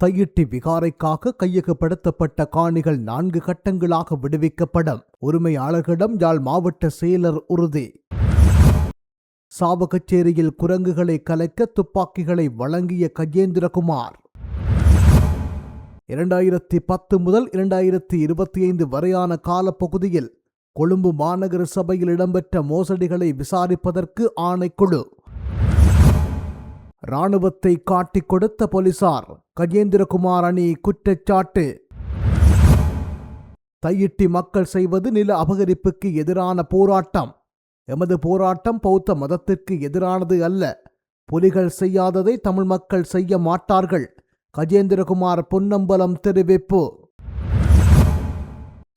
தையிட்டி விகாரைக்காக கையகப்படுத்தப்பட்ட காணிகள் 4 கட்டங்களாக விடுவிக்கப்படும். உரிமையாளர்களிடம் யாழ் மாவட்ட செயலர் உறுதி. சாவகச்சேரியில் குரங்குகளை கலைக்க துப்பாக்கிகளை வழங்கிய கஜேந்திரகுமார். 2010 முதல் 2025 வரையான காலப்பகுதியில் கொழும்பு மாநகர சபையில் இடம்பெற்ற மோசடிகளை விசாரிப்பதற்கு ஆணைக்குழு. இராணுவத்தை காட்டிக் கொடுத்த போலீசார், கஜேந்திரகுமார் அணி குற்றச்சாட்டு. தையிட்டி மக்கள் செய்வது நில அபகரிப்புக்கு எதிரான போராட்டம். எமது போராட்டம் பௌத்த மதத்திற்கு எதிரானது அல்ல. புலிகள் செய்யாததை தமிழ் மக்கள் செய்ய மாட்டார்கள். கஜேந்திரகுமார் பொன்னம்பலம் தெரிவிப்பு.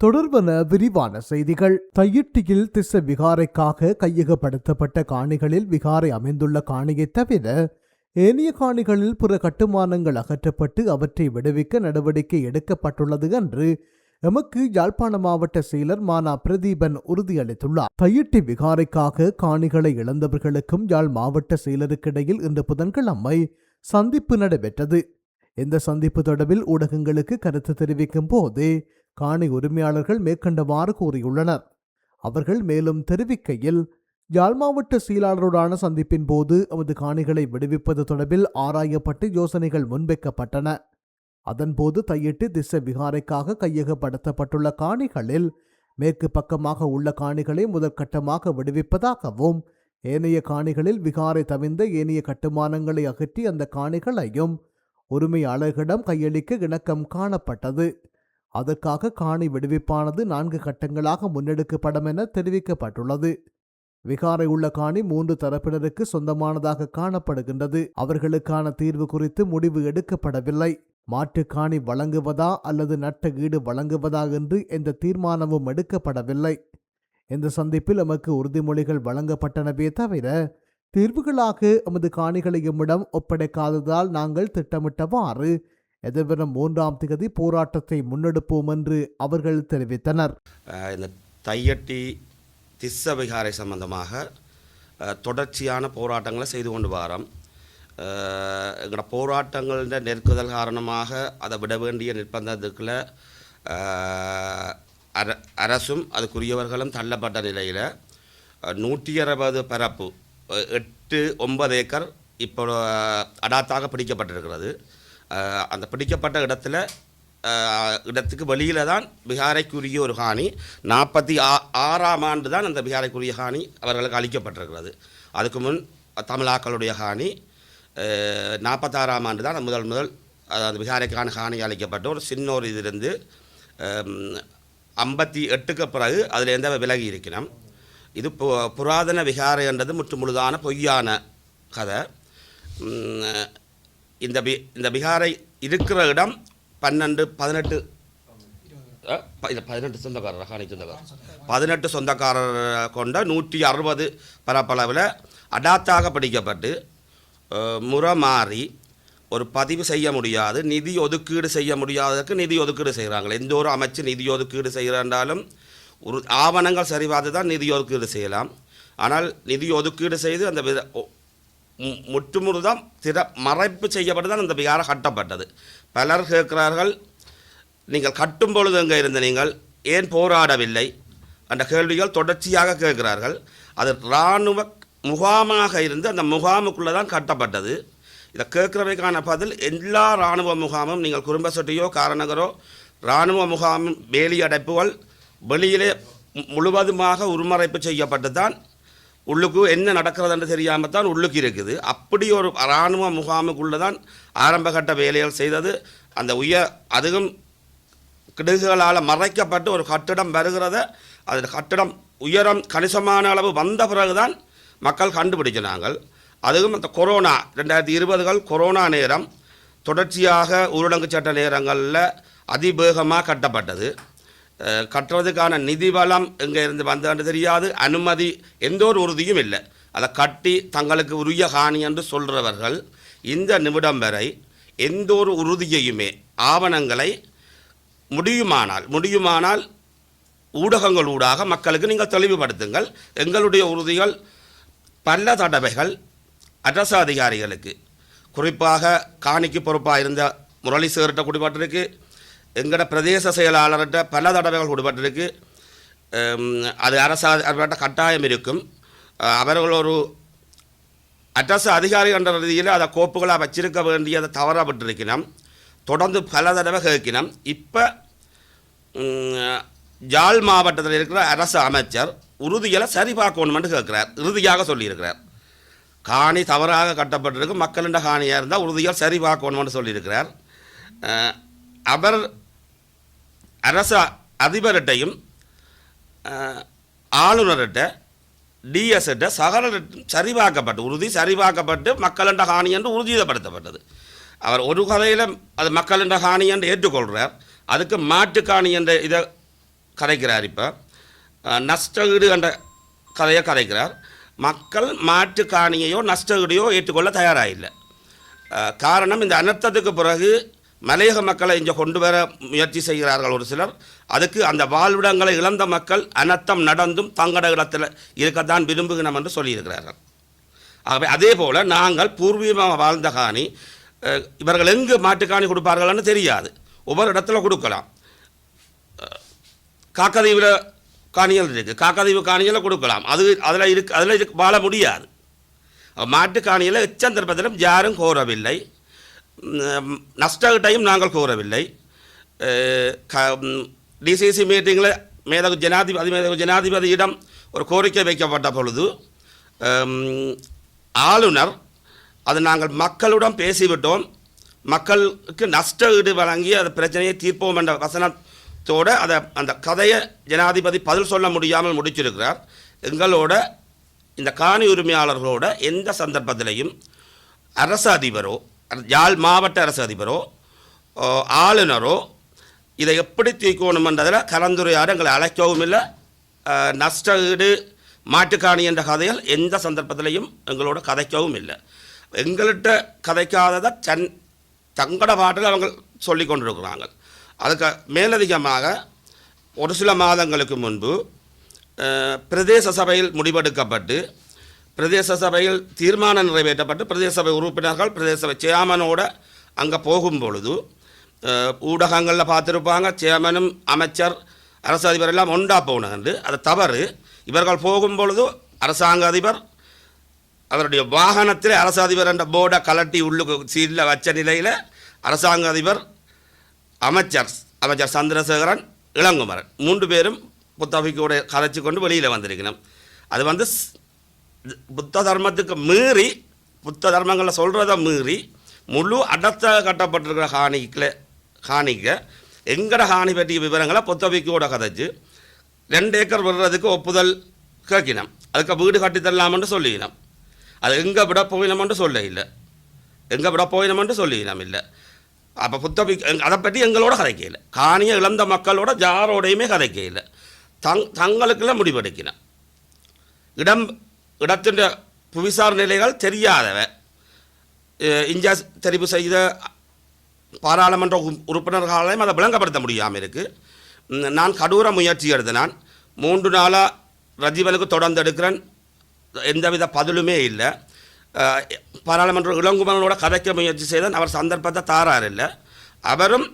தொடர்பான விரிவான செய்திகள். தையிட்டியில் திஸ்ஸ விகாரைக்காக கையகப்படுத்தப்பட்ட காணிகளில் விகாரை அமைந்துள்ள காணியை தவிர ஏனைய காணிகளில் புற கட்டுமானங்கள் அகற்றப்பட்டு அவற்றை விடுவிக்க நடவடிக்கை எடுக்கப்பட்டுள்ளது என்று எமக்கு யாழ்ப்பாண மாவட்ட செயலர் மானா பிரதீபன் உறுதியளித்துள்ளார். தையிட்டி விகாரைக்காக காணிகளை இழந்தவர்களுக்கும் யாழ் மாவட்ட செயலருக்கிடையில் இன்று புதன்கிழமை சந்திப்பு நடைபெற்றது. இந்த சந்திப்பு தொடர்பில் ஊடகங்களுக்கு கருத்து தெரிவிக்கும் போது காணி உரிமையாளர்கள் மேற்கண்டவாறு கூறியுள்ளனர். அவர்கள் மேலும் தெரிவிக்கையில், யாழ் மாவட்ட செயலாளருடான சந்திப்பின் போது அவரது காணிகளை விடுவிப்பது தொடர்பில் ஆராயப்பட்டு யோசனைகள் முன்வைக்கப்பட்டன. அதன்போது தையிட்டி திஸ்ஸ விகாரைக்காக கையகப்படுத்தப்பட்டுள்ள காணிகளில் மேற்கு பக்கமாக உள்ள காணிகளை முதற்கட்டமாக விடுவிப்பதாகவும், ஏனைய காணிகளில் விகாரை தவிர்ந்த ஏனைய கட்டுமானங்களை அகற்றி அந்த காணிகளையும் உரிமையாளர்களிடம் கையளிக்க இணக்கம் காணப்பட்டது. அதற்காக காணி விடுவிப்பானது 4 கட்டங்களாக முன்னெடுக்கப்படும் என தெரிவிக்கப்பட்டுள்ளது. விகாரை உள்ள காணி 3 தரப்பினருக்கு சொந்தமானதாக காணப்படுகின்றது. அவர்களுக்கான தீர்வு குறித்து முடிவு எடுக்கப்படவில்லை. மாற்று காணி வழங்குவதா அல்லது நட்ட ஈடு வழங்குவதா என்று எந்த தீர்மானமும் எடுக்கப்படவில்லை. இந்த சந்திப்பில் எமக்கு உறுதிமொழிகள் வழங்கப்பட்டனவே தவிர தீர்வுகளாக எமது காணிகளை எம்மிடம் ஒப்படைக்காததால் நாங்கள் திட்டமிட்டவாறு எதிர்வரும் 3ஆம் தேதி போராட்டத்தை முன்னெடுப்போம் என்று அவர்கள் தெரிவித்தனர். இந்த தையிட்டி திஸ்ஸ விகாரை சம்பந்தமாக தொடர்ச்சியான போராட்டங்களை செய்து கொண்டு வரோம். எங்களோட போராட்டங்கள நெருக்குதல் காரணமாக அதை விட வேண்டிய நிர்பந்தத்துக்குள்ள அரசும் அதுக்குரியவர்களும் தள்ளப்பட்ட நிலையில் 160 பரப்பு 8-9 ஏக்கர் இப்போ அடாத்தாக பிடிக்கப்பட்டிருக்கிறது. அந்த பிடிக்கப்பட்ட இடத்துக்கு வெளியில் தான் விகாரைக்குரிய ஒரு காணி 46ஆம் ஆண்டு தான் அந்த விகாரைக்குரிய காணி அவர்களுக்கு அளிக்கப்பட்டிருக்கிறது. அதுக்கு முன் தமிழாக்களுடைய காணி 46ஆம் ஆண்டு தான் முதல் அந்த விகாரைக்கான காணி அளிக்கப்பட்ட ஒரு சின்ன ஒரு இதிலிருந்து 58க்கு பிறகு அதில் எந்த விலகி இருக்கணும். இது புராதன விகாரை என்றது முற்றுமுழுதான பொய்யான கதை. இந்த விகாரை இருக்கிற இடம் 18 சொந்தக்காரர் காணி சொந்தக்காரர் 18 சொந்தக்காரர் கொண்ட 160 பரப்பளவில் அடாத்தாக பிடிக்கப்பட்டு முறை மாறி ஒரு பதிவு செய்ய முடியாது, நிதி ஒதுக்கீடு செய்ய முடியாததுக்கு நிதி ஒதுக்கீடு செய்கிறாங்க. எந்த ஒரு அமைச்சு நிதி ஒதுக்கீடு செய்கிறாண்டாலும் ஒரு ஆவணங்கள் சரிபார்த்து தான் நிதி ஒதுக்கீடு செய்யலாம். ஆனால் நிதி ஒதுக்கீடு செய்து அந்த முற்றுமுழுதான் மறைப்பு செய்யப்பட்டு தான் அந்த விகாரை கட்டப்பட்டது. பலர் கேட்கிறார்கள், நீங்கள் கட்டும் பொழுது எங்கே இருந்த நீங்கள் ஏன் போராடவில்லை என்ற கேள்விகள் தொடர்ச்சியாக கேட்கிறார்கள். அது இராணுவ முகாமாக இருந்து அந்த முகாமுக்குள்ளே தான் கட்டப்பட்டது. இதை கேட்குறவைக்கான பதில், எல்லா இராணுவ முகாமும் நீங்கள் குடும்ப சொட்டியோ காரநகரோ இராணுவ முகாமும் வேலி அடைப்புகள் வெளியிலே முழுவதுமாக உருமறைப்பு செய்யப்பட்டு தான் உள்ளுக்கு என்ன நடக்கிறதுன்னு தெரியாமல் தான் உள்ளுக்கு இருக்குது. அப்படி ஒரு இராணுவ முகாமுக்குள்ளே தான் ஆரம்பகட்ட வேலைகள் செய்தது. அந்த அதுவும் கிடுகுகளால் மறைக்கப்பட்டு ஒரு கட்டிடம் வருகிறத, அது கட்டிடம் உயரம் கணிசமான அளவு வந்த பிறகுதான் மக்கள் கண்டுபிடிச்சினாங்கள். அதுவும் அந்த கொரோனா 2020 கொரோனா நேரம் தொடர்ச்சியாக ஊரடங்கு சட்ட நேரங்களில் அதிவேகமாக கட்டப்பட்டது. கட்டுறதுக்கான நிதி வளம் எங்கே இருந்து வந்தது தெரியாது, அனுமதி எந்த ஒரு உறுதியும் இல்லை. அதை கட்டி தங்களுக்கு உரிய காணி என்று சொல்கிறவர்கள் இந்த நிமிடம் வரை எந்த ஒரு உறுதியையுமே ஆவணங்களை முடியுமானால் ஊடகங்கள் ஊடாக மக்களுக்கு நீங்கள் தெளிவுபடுத்துங்கள். எங்களுடைய உறுதிகள் பல தடவைகள் அரசு அதிகாரிகளுக்கு, குறிப்பாக காணிக்கு பொறுப்பாக இருந்த முரளிசேர்கிட்ட குடிபட்டிருக்கு, எங்களோட பிரதேச செயலாளர்கிட்ட பல தடவைகள் குடிபட்டிருக்கு. அது அரசாட்ட கட்டாயம் இருக்கும். அவர்கள் ஒரு அரசு அதிகாரி என்ற ரீதியில் அதை கோப்புகளாக வச்சிருக்க வேண்டியதை தவறப்பட்டிருக்கணும். தொடர்ந்து பல தடவை கேட்கணும். இப்போ ஜாழ் மாவட்டத்தில் இருக்கிற அரசு அமைச்சர் உறுதிகளை சரி பார்க்கணுமென்று கேட்குறார். இறுதியாக சொல்லியிருக்கிறார், காணி தவறாக கட்டப்பட்டிருக்கு, மக்களின் காணியாக இருந்தால் உறுதியாக சரி பார்க்கணுமென்று சொல்லியிருக்கிறார். அவர் அரசு அதிபர்கிட்டையும் ஆளுநர்கிட்ட டிஎஸ்கிட்ட சகல சரிபார்க்கப்பட்டு உறுதி சரிபார்க்கப்பட்டு மக்களின் காணி என்று உறுதிப்படுத்தப்பட்டது. அவர் ஒரு கதையில் அது மக்களின் காணி என்று ஏற்றுக்கொள்கிறார். அதுக்கு மாட்டு காணி என்ற இதை கதைக்கிறார். இப்போ நஷ்டஈடு என்ற கதையை கதைக்கிறார். மக்கள் மாட்டு காணியையோ நஷ்டஈடையோ ஏற்றுக்கொள்ள தயாராக இல்லை. காரணம், இந்த அனர்த்தத்துக்கு பிறகு மலையக மக்களை இங்கே கொண்டு வர முயற்சி செய்கிறார்கள் ஒரு சிலர். அதுக்கு அந்த வாழ்விடங்களை இழந்த மக்கள் அனர்த்தம் நடந்தும் தங்கட இடத்தில் இருக்கத்தான் விரும்புகிறோம் என்று சொல்லியிருக்கிறார்கள். ஆகவே அதே போல் நாங்கள் பூர்வீகமாக வாழ்ந்த காணி இவர்கள் எங்கு மாட்டுக்காணி கொடுப்பார்கள்னு தெரியாது. ஒவ்வொரு இடத்துல கொடுக்கலாம். காக்கதீவில் காணிகள் இருக்குது, காக்கதீவு காணிகளை கொடுக்கலாம். அதில் வாழ முடியாது. மாட்டு காணியில் எச்சந்தர்ப்பத்திலும் யாரும் கோரவில்லை, நஷ்டகிட்டையும் நாங்கள் கோரவில்லை. டிசிசி மீட்டிங்கில் மேதகு ஜனாதிபதியிடம் ஒரு கோரிக்கை வைக்கப்பட்ட பொழுது ஆளுநர் அது நாங்கள் மக்களுடன் பேசிவிட்டோம், மக்களுக்கு நஷ்டஈடு வழங்கி அந்த பிரச்சனையை தீர்ப்போம் என்ற வசனத்தோடு அந்த கதையை ஜனாதிபதி பதில் சொல்ல முடியாமல் முடிச்சிருக்கிறார். எங்களோட இந்த காணி உரிமையாளர்களோட எந்த சந்தர்ப்பத்திலையும் அரசு அதிபரோ யாழ் மாவட்ட அரசு அதிபரோ ஆளுநரோ இதை எப்படி தீர்க்கணுமென்றதில் கலந்துரையாட எங்களை அழைக்கவும் இல்லை. நஷ்டஈடு மாட்டுக்காணி என்ற கதைகள் எந்த சந்தர்ப்பத்திலையும் எங்களோட கதைக்கவும் இல்லை. எங்கள்கிட்ட கதைக்காததை தங்கட பாட்டில் அவங்க சொல்லி கொண்டிருக்கிறாங்க. அதுக்கு மேலதிகமாக ஒரு சில மாதங்களுக்கு முன்பு பிரதேச சபையில் முடிவெடுக்கப்பட்டு பிரதேச சபையில் தீர்மானம் நிறைவேற்றப்பட்டு பிரதேச சபை உறுப்பினர்கள் பிரதேச சபை சேர்மனோடு அங்கே போகும் பொழுது ஊடகங்களில் பார்த்துருப்பாங்க, சேர்மனும் அமைச்சர் அரசு அதிபர் எல்லாம் ஒன்றா போனது. அது தவறு. இவர்கள் போகும் பொழுது அரசாங்க அதிபர் அவருடைய வாகனத்தில் அரசு அதிபர் என்ற போர்டை கலட்டி உள்ளுக்கு சீட்டில் வச்ச நிலையில் அரசாங்க அதிபர் அமைச்சர் சந்திரசேகரன் இளங்குமரன் 3 பேரும் புத்தபிக்கோட கதைச்சி கொண்டு வெளியில் வந்திருக்கணும். அது புத்த தர்மத்துக்கு மீறி, புத்த தர்மங்களில் சொல்கிறத மீறி முழு அடர்த்த கட்டப்பட்டிருக்கிற காணிக்க எங்கட காணி பற்றிய விவரங்களை புத்தபிக்கோட கதைச்சு 2 ஏக்கர் விடுறதுக்கு ஒப்புதல் கேட்கினோம். அதுக்கு வீடு கட்டித்தரலாமென்று சொல்லினோம். அது எங்கே விட போயினோம்னு சொல்ல இல்லை, எங்கே விட போயினோம்னு சொல்லினோம் இல்லை. அப்போ அதை பற்றி எங்களோட கதைக்கல, காணியை இழந்த மக்களோட யாரோடையுமே கதைக்கல. தங்களுக்குள்ள முடிவெடுக்கணும். இடத்தின் புவிசார் நிலைகள் தெரியாதவ இஞ்சா தெரிவு செய்த பாராளுமன்ற உறுப்பினர்களாலையும் அதை விளங்கப்படுத்த முடியாமல் இருக்குது. நான் கடூர முயற்சி எடுத்தேன். 3 நாளாக ரஜீவனுக்கு தொடர்ந்து எடுக்கிறேன், எந்தவித பதிலுமே இல்லை. பாராளுமன்ற இளங்குமரனோட கதைக்க முயற்சி செய்தான், அவர் சந்தர்ப்பத்தை தாரார் இல்லை. அவரும்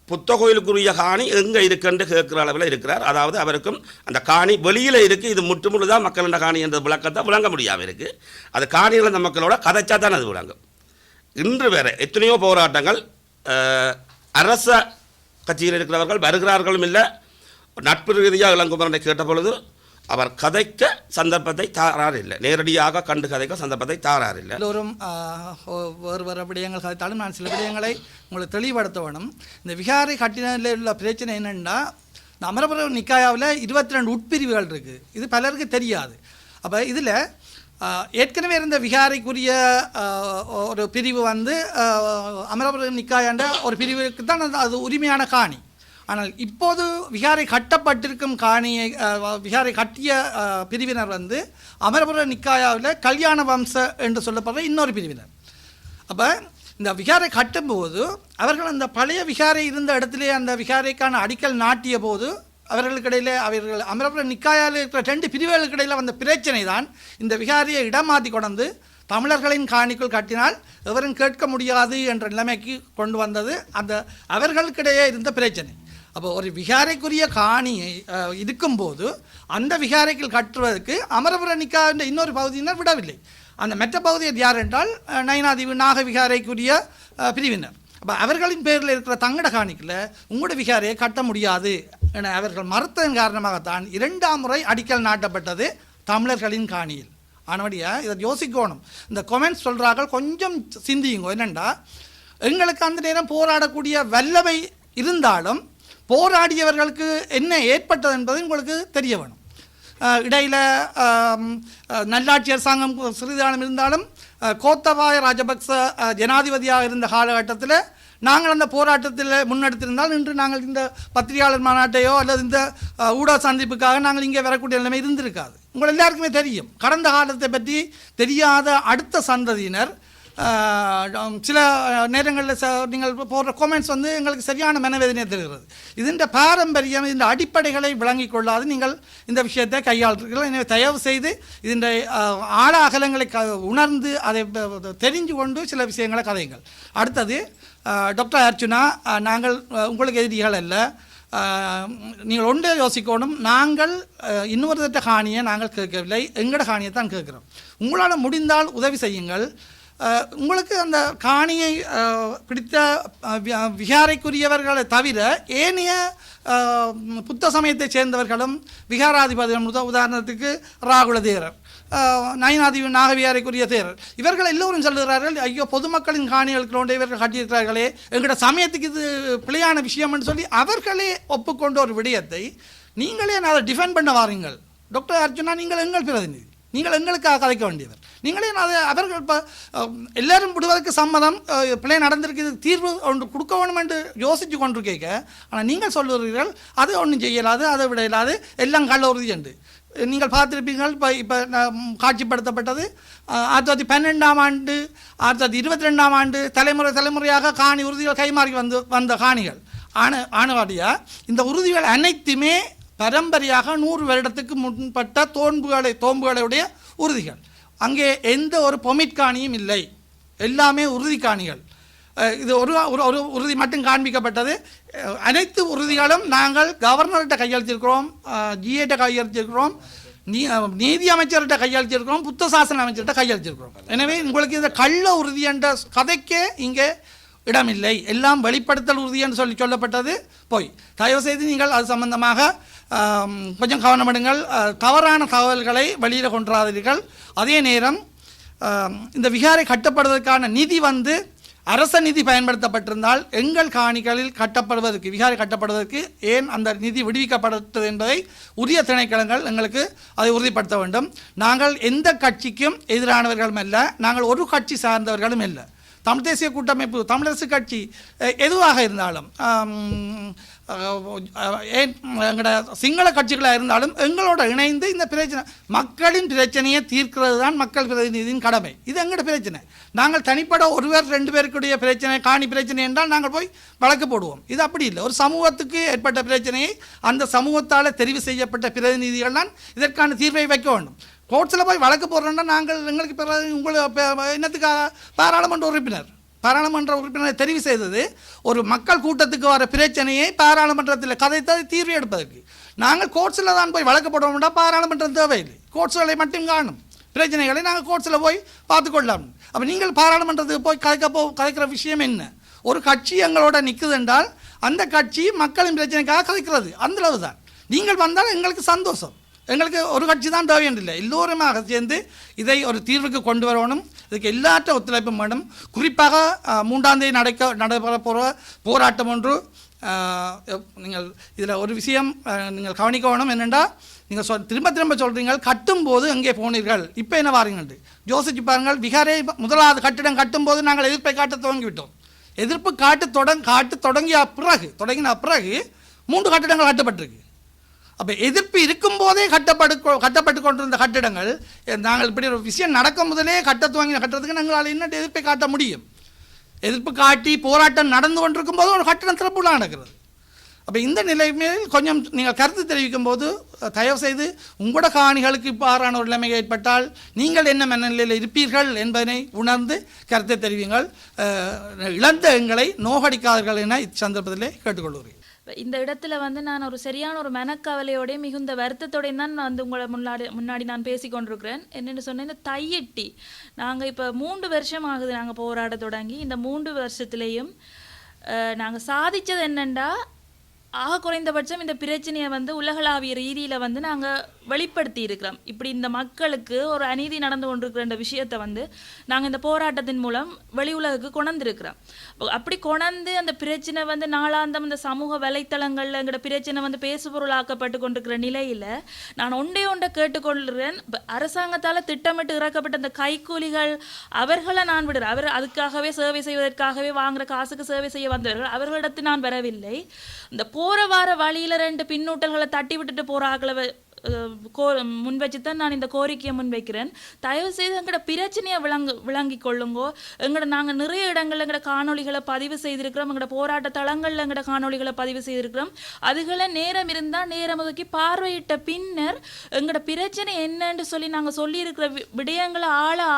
புத்த கோயிலுக்குரிய காணி எங்கே இருக்குன்னு கேட்குற அளவில் இருக்கிறார். அதாவது அவருக்கும் அந்த காணி வெளியில் இருக்குது, இது முழுதான் மக்களோட காணி என்ற விளக்கத்தை விளங்க முடியாமல் இருக்குது. அது காணிகள் அந்த மக்களோட கதைச்சா தான் அது விளங்கும். இன்று வேறு எத்தனையோ போராட்டங்கள் அரச கட்சியில் இருக்கிறவர்கள் வருகிறார்களும் இல்லை. நட்பு ரீதியாக இளங்குமரனை கேட்ட பொழுது அவர் கதைக்க சந்தர்ப்பத்தை தாரார் இல்லை, நேரடியாக கண்டு கதைக்க சந்தர்ப்பத்தை தாரார் இல்லை. எல்லோரும் வேறு விடயங்கள் கதைத்தாலும் நான் சில விடயங்களை உங்களை தெளிவுபடுத்த வேணும். இந்த விகாரை கட்டினதில் உள்ள பிரச்சனை என்னென்னா, இந்த அமரபுரம் நிக்காயாவில் 22 உட்பிரிவுகள் இருக்குது. இது பலருக்கு தெரியாது. அப்போ இதில் ஏற்கனவே இருந்த விகாரைக்குரிய ஒரு பிரிவு அமரபுரம் நிக்காயாண்ட ஒரு பிரிவுக்கு தான் அது உரிமையான காணி. ஆனால் இப்போது விகாரை கட்டப்பட்டிருக்கும் காணியை விகாரை கட்டிய பிரிவினர் அமரபுர நிக்காயாவில் கல்யாண வம்ச என்று சொல்லப்படுற இன்னொரு பிரிவினர். அப்போ இந்த விகாரை கட்டும்போது அவர்கள் அந்த பழைய விகாரை இருந்த இடத்திலே அந்த விகாரைக்கான அடிக்கல் நாட்டிய போது அவர்கள் அமரபுர நிக்காயாவில் இருக்கிற 2 பிரிவுகளுக்கு இடையில் வந்த பிரச்சனை தான் இந்த விகாரியை இடம் மாற்றி கொண்டு தமிழர்களின் காணிக்குள் கட்டினால் எவரும் கேட்க முடியாது என்ற நிலைமைக்கு கொண்டு வந்தது அந்த அவர்களுக்கிடையே இருந்த பிரச்சனை. அப்போ ஒரு விகாரைக்குரிய காணியை இருக்கும்போது அந்த விகாரைக்குள் கட்டுவதற்கு அமரபுர நிக்கா என்ற இன்னொரு பகுதியினர் விடவில்லை. அந்த மற்ற பகுதியில் யார் என்றால் நயினாதீவு நாக விகாரைக்குரிய பிரிவினர். அப்போ அவர்களின் பேரில் இருக்கிற தங்கட காணிக்கில் உங்களோட விகாரையை கட்ட முடியாது என அவர்கள் மறுத்ததன் காரணமாகத்தான் 2ஆம் முறை அடிக்கல் நாட்டப்பட்டது தமிழர்களின் காணியில். ஆனபடியா இதை யோசிக்கணும். இந்த கொமெண்ட்ஸ் சொல்கிறார்கள் கொஞ்சம் சிந்தியுங்க. என்னென்னா எங்களுக்கு அந்த நேரம் போராடக்கூடிய வல்லமை இருந்தாலும் போராடியவர்களுக்கு என்ன ஏற்பட்டது என்பது உங்களுக்கு தெரிய வேணும். இடையில் நல்லாட்சி அரசாங்கம் சிறிதானம் இருந்தாலும் கோத்தபாய ராஜபக்ச ஜனாதிபதியாக இருந்த காலகட்டத்தில் நாங்கள் அந்த போராட்டத்தில் முன்னெடுத்திருந்தால் இன்று நாங்கள் இந்த பத்திரிகையாளர் மாநாட்டையோ அல்லது இந்த ஊடக சந்திப்புக்காக நாங்கள் இங்கே வரக்கூடிய நிலைமை இருந்திருக்காது. உங்கள் எல்லாருக்குமே தெரியும். கடந்த காலத்தை பற்றி தெரியாத அடுத்த சந்ததியினர் சில நேரங்களில் நீங்கள் போடுற கொமெண்ட்ஸ் எங்களுக்கு சரியான மனவேதனையை தருகிறது. இதன் பாரம்பரியம் இந்த அடிப்படைகளை விளங்கிக் கொள்ளாது நீங்கள் இந்த விஷயத்தை கையாளுறீர்கள். எனவே தயவு செய்து இதன் ஆழ அகலங்களை உணர்ந்து அதை தெரிஞ்சு கொண்டு சில விஷயங்களை கதையுங்கள். அடுத்தது டாக்டர் அர்ச்சுனா, நாங்கள் உங்களுக்கு எதிரிகள் அல்ல. நீங்கள் ஒன்றே யோசிக்கணும். நாங்கள் இன்னொருத்த காணியை நாங்கள் கேட்கவில்லை, எங்களோட காணியை தான் கேட்குறோம். உங்களால் முடிந்தால் உதவி செய்யுங்கள். உங்களுக்கு அந்த காணியை பிடித்த விகாரைக்குரியவர்களை தவிர ஏனைய புத்த சமயத்தை சேர்ந்தவர்களும் விகாராதிபதிகள், உதாரணத்துக்கு ராகுல தேரர், நயினாதீவு நாகவிகாரைக்குரிய தேரர், இவர்கள் எல்லோரும் சொல்லுகிறார்கள், ஐயோ பொதுமக்களின் காணிகளுக்கு கொண்டு இவர்கள் கட்டியிருக்கிறார்களே, எங்களோட சமயத்துக்கு இது பிழையான விஷயம்னு சொல்லி அவர்களே ஒப்புக்கொண்ட ஒரு விடயத்தை நீங்களே அதை டிஃபெண்ட் பண்ண வாருங்கள். டாக்டர் அர்ஜுனா, நீங்கள் எங்கள் பிரதிநிதி, நீங்கள் எங்களுக்காக கதைக்க வேண்டியவர். நீங்களே அதை அவர்கள் இப்போ எல்லோரும் விடுவதற்கு சம்மதம், பிள்ளை நடந்திருக்கு, தீர்வு ஒன்று கொடுக்க வேணும் என்று யோசித்து கொண்டு கேட்க, ஆனால் நீங்கள் சொல்லுகிறீர்கள் அது ஒன்றும் செய்யலாது, அதை விட இல்லாது, எல்லாம் கள்ள உறுதி என்று. நீங்கள் பார்த்துருப்பீர்கள். இப்போ காட்சிப்படுத்தப்பட்டது 1912ஆம் ஆண்டு 1922ஆம் ஆண்டு தலைமுறையாக காணி உறுதிகள் கைமாறி வந்த காணிகள் ஆனவாடியாக இந்த உறுதிகள் அனைத்துமே பரம்பரையாக 100 வருடத்துக்கு முன்பட்ட தோம்புகளுடைய உறுதிகள். அங்கே எந்த ஒரு பொமிட் காணியும் இல்லை, எல்லாமே உறுதி காணிகள். இது ஒரு உறுதி மட்டும் காண்பிக்கப்பட்டது. அனைத்து உறுதிகளும் நாங்கள் கவர்னர்கிட்ட கையெழுத்திருக்கிறோம், ஜிஏட்ட கையெழுத்திருக்கிறோம், நீதி அமைச்சர்கிட்ட கையெழுத்திருக்கிறோம், புத்த சாசன அமைச்சர்கிட்ட கையெழுத்திருக்கிறோம். எனவே உங்களுக்கு இந்த கள்ள உறுதி என்ற கதைக்கே இங்கே இடமில்லை. எல்லாம் வெளிப்படுத்தல் உறுதி என்று சொல்லப்பட்டது போய். தயவுசெய்து நீங்கள் அது சம்பந்தமாக கொஞ்சம் கவனப்படுங்கள். தவறான தகவல்களை வெளியில் கொண்டாதீர்கள். அதே நேரம் இந்த விகாரை கட்டப்படுவதற்கான நிதி அரச நிதி பயன்படுத்தப்பட்டிருந்தால் எங்கள் காணிகளில் கட்டப்படுவதற்கு, விகாரை கட்டப்படுவதற்கு ஏன் அந்த நிதி விடுவிக்கப்பட்டது என்பதை உரிய திணைக்களங்கள் எங்களுக்கு அதை உறுதிப்படுத்த வேண்டும். நாங்கள் எந்த கட்சிக்கும் எதிரானவர்களும் அல்ல, நாங்கள் ஒரு கட்சி சார்ந்தவர்களும் இல்லை. தமிழ் தேசிய கூட்டமைப்பு, தமிழரசு கட்சி எதுவாக இருந்தாலும், எங்களோட சிங்கள கட்சிகளாக இருந்தாலும் எங்களோட இணைந்து இந்த பிரச்சனை, மக்களின் பிரச்சனையை தீர்க்கிறது தான் மக்கள் பிரதிநிதியின் கடமை. இது எங்களோட பிரச்சனை. நாங்கள் தனிப்பட ஒருவர் 2 பேருக்குடைய பிரச்சனை, காணி பிரச்சனை என்றால் நாங்கள் போய் வழக்கு போடுவோம். இது அப்படி இல்லை. ஒரு சமூகத்துக்கு ஏற்பட்ட பிரச்சனையை அந்த சமூகத்தால் தெரிவு செய்யப்பட்ட பிரதிநிதிகள் தான் இதற்கான தீர்வை வைக்க வேண்டும். கோர்ட்ஸில் போய் வழக்கு போடுறோன்னா நாங்கள் எங்களுக்கு உங்களுக்கு என்னத்துக்காக பாராளுமன்ற உறுப்பினரை தெரிவு செய்தது ஒரு மக்கள் கூட்டத்துக்கு வர பிரச்சனையை பாராளுமன்றத்தில் கதைத்து தீர்வு எடுப்பதற்கு. நாங்கள் கோர்ட்ஸில் தான் போய் வழக்கு போடுவோம்னா பாராளுமன்றம் தேவையில்லை. கோர்ட்ஸ்களை மட்டும் காணும் பிரச்சனைகளை நாங்கள் கோர்ட்ஸில் போய் பார்த்துக்கொள்ளலாம். அப்போ நீங்கள் பாராளுமன்றத்துக்கு போய் கதைக்கிற விஷயம் என்ன? ஒரு கட்சி எங்களோட நிற்குது என்றால் அந்த கட்சி மக்களின் பிரச்சனைக்காக கதைக்கிறது, அந்தளவு தான். நீங்கள் வந்தால் எங்களுக்கு சந்தோஷம். எங்களுக்கு ஒரு கட்சி தான் தேவையில்லை, எல்லோருமாக சேர்ந்து இதை ஒரு தீர்வுக்கு கொண்டு வரணும். இதுக்கு எல்லாற்ற ஒத்துழைப்பும் வேணும். குறிப்பாக 3ஆம் தேதி நடைபெற போகிற போராட்டம் ஒன்று, நீங்கள் இதில் ஒரு விஷயம் நீங்கள் கவனிக்க வேணும். என்னென்னா, நீங்கள் திரும்ப சொல்கிறீங்க கட்டும்போது எங்கே போனீர்கள், இப்போ என்ன வாரீங்கன்ட்டு யோசிச்சு பாருங்கள். விகாரை முதலாவது கட்டிடம் கட்டும்போது நாங்கள் எதிர்ப்பை காட்ட துவங்கிவிட்டோம். எதிர்ப்பு தொடங்கின பிறகு 3 கட்டிடங்கள் கட்டப்பட்டிருக்கு. அப்போ எதிர்ப்பு இருக்கும்போதே கட்டப்பட்டு கொண்டிருந்த கட்டிடங்கள், நாங்கள் இப்படி ஒரு விஷயம் நடக்கும் முதலே துவங்கின கட்டுறதுக்கு நாங்கள் என்ன எதிர்ப்பை காட்ட முடியும்? எதிர்ப்பு காட்டி போராட்டம் நடந்து கொண்டிருக்கும் போது ஒரு கட்டிடம் திறப்புலாம் நடக்கிறது. அப்போ இந்த நிலைமையில் கொஞ்சம் நீங்கள் கருத்து தெரிவிக்கும் போது தயவு செய்து உங்களோட காணிகளுக்கு இவ்வாறான ஒரு நிலைமை ஏற்பட்டால் நீங்கள் என்ன மனநிலையில் இருப்பீர்கள் என்பதனை உணர்ந்து கருத்தை தெரிவிங்கள். இழந்த எங்களை நோகடிக்காதீர்கள் என இச்சந்தர்ப்பத்திலே கேட்டுக்கொள்கிறேன். இந்த இடத்துல வந்து நான் ஒரு சரியான ஒரு மனக்கவலையோடய மிகுந்த வருத்தத்தோடையும் தான் நான் வந்து உங்களை முன்னாடி நான் பேசி கொண்டிருக்கிறேன். என்னென்னு சொன்னேன், இந்த தையிட்டி நாங்கள் இப்போ 3 வருஷம் ஆகுது நாங்கள் போராட தொடங்கி. இந்த 3 வருஷத்துலேயும் நாங்கள் சாதித்தது என்னென்னா, ஆக குறைந்தபட்சம் இந்த பிரச்சனையை வந்து உலகளாவிய ரீதியில் வந்து நாங்கள் வெளிப்படுத்தி இருக்கிறோம். இப்படி இந்த மக்களுக்கு ஒரு அநீதி நடந்து கொண்டிருக்கிற விஷயத்தை வந்து நாங்கள் இந்த போராட்டத்தின் மூலம் வெளி உலகுக்கு கொணர்ந்துருக்கிறோம். அப்படி கொணர்ந்து அந்த பிரச்சனை வந்து நாளாந்தம் இந்த சமூக வலைத்தளங்களில் எங்களோட பிரச்சனை வந்து பேசுபொருளாக்கப்பட்டு கொண்டிருக்கிற நிலையில் நான் ஒன்றை கேட்டுக்கொள்கிறேன். அரசாங்கத்தால் திட்டமிட்டு இறக்கப்பட்ட அந்த கைக்கூலிகள் அவர்களை நான் விடுறேன். அவர் அதுக்காகவே சேவை செய்வதற்காகவே வாங்குற காசுக்கு சேவை செய்ய வந்தவர்கள், அவர்களிடத்து நான் வரவில்லை. இந்த போகிற வார வழியில் 2 பின்னூட்டல்களை தட்டி விட்டுட்டு போகிறாக்களை முன்வச்சு தான் நான் இந்த கோரிக்கையை முன்வைக்கிறேன். தயவு செய்து எங்களோட பிரச்சனையை விளங்கி கொள்ளுங்கோ. நாங்கள் நிறைய இடங்களில் எங்களோட காணொலிகளை பதிவு செய்திருக்கிறோம். எங்களோட போராட்ட தளங்களில் எங்களோட காணொலிகளை பதிவு செய்திருக்கிறோம். அதுகளை நேரம் இருந்தால் நேரம் ஒதுக்கி பார்வையிட்ட பின்னர் எங்களோட பிரச்சனை என்னன்னு சொல்லி நாங்கள் சொல்லியிருக்கிற விடயங்களை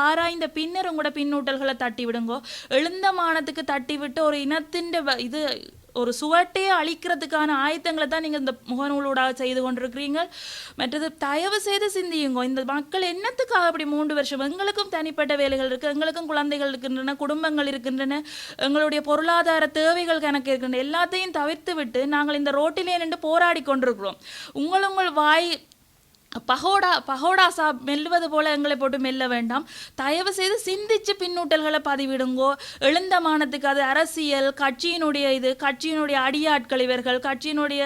ஆராய்ந்த பின்னர் உங்களோட பின்னூட்டல்களை தட்டி விடுங்கோ. எழுந்த மானத்துக்கு தட்டி விட்டு ஒரு இனத்தின் இது ஒரு சுவட்டையை அழிக்கிறதுக்கான ஆயத்தங்களை தான் நீங்கள் இந்த முகநூலூடாக செய்து கொண்டிருக்கிறீங்க. மற்றது தயவு செய்து சிந்தியுங்க. இந்த மக்கள் என்னத்துக்காக அப்படி 3 வருஷம், எங்களுக்கும் தனிப்பட்ட வேலைகள் இருக்குது, எங்களுக்கும் குழந்தைகள் இருக்கின்றன, குடும்பங்கள் இருக்கின்றன, எங்களுடைய பொருளாதார தேவைகள் கணக்கு இருக்கின்றன. எல்லாத்தையும் தவிர்த்து விட்டு நாங்கள் இந்த ரோட்டிலே நின்று போராடி கொண்டிருக்கிறோம். உங்கள் வாய் பகோடா மெல்லுவது போல எங்களை போட்டு மெல்ல வேண்டாம். தயவு செய்து சிந்திச்சு பின்னூட்டல்களை பதிவிடுங்கோ. எழுந்த மானத்துக்கு அது அரசியல், கட்சியினுடைய அடியாட்கள் இவர்கள், கட்சியினுடைய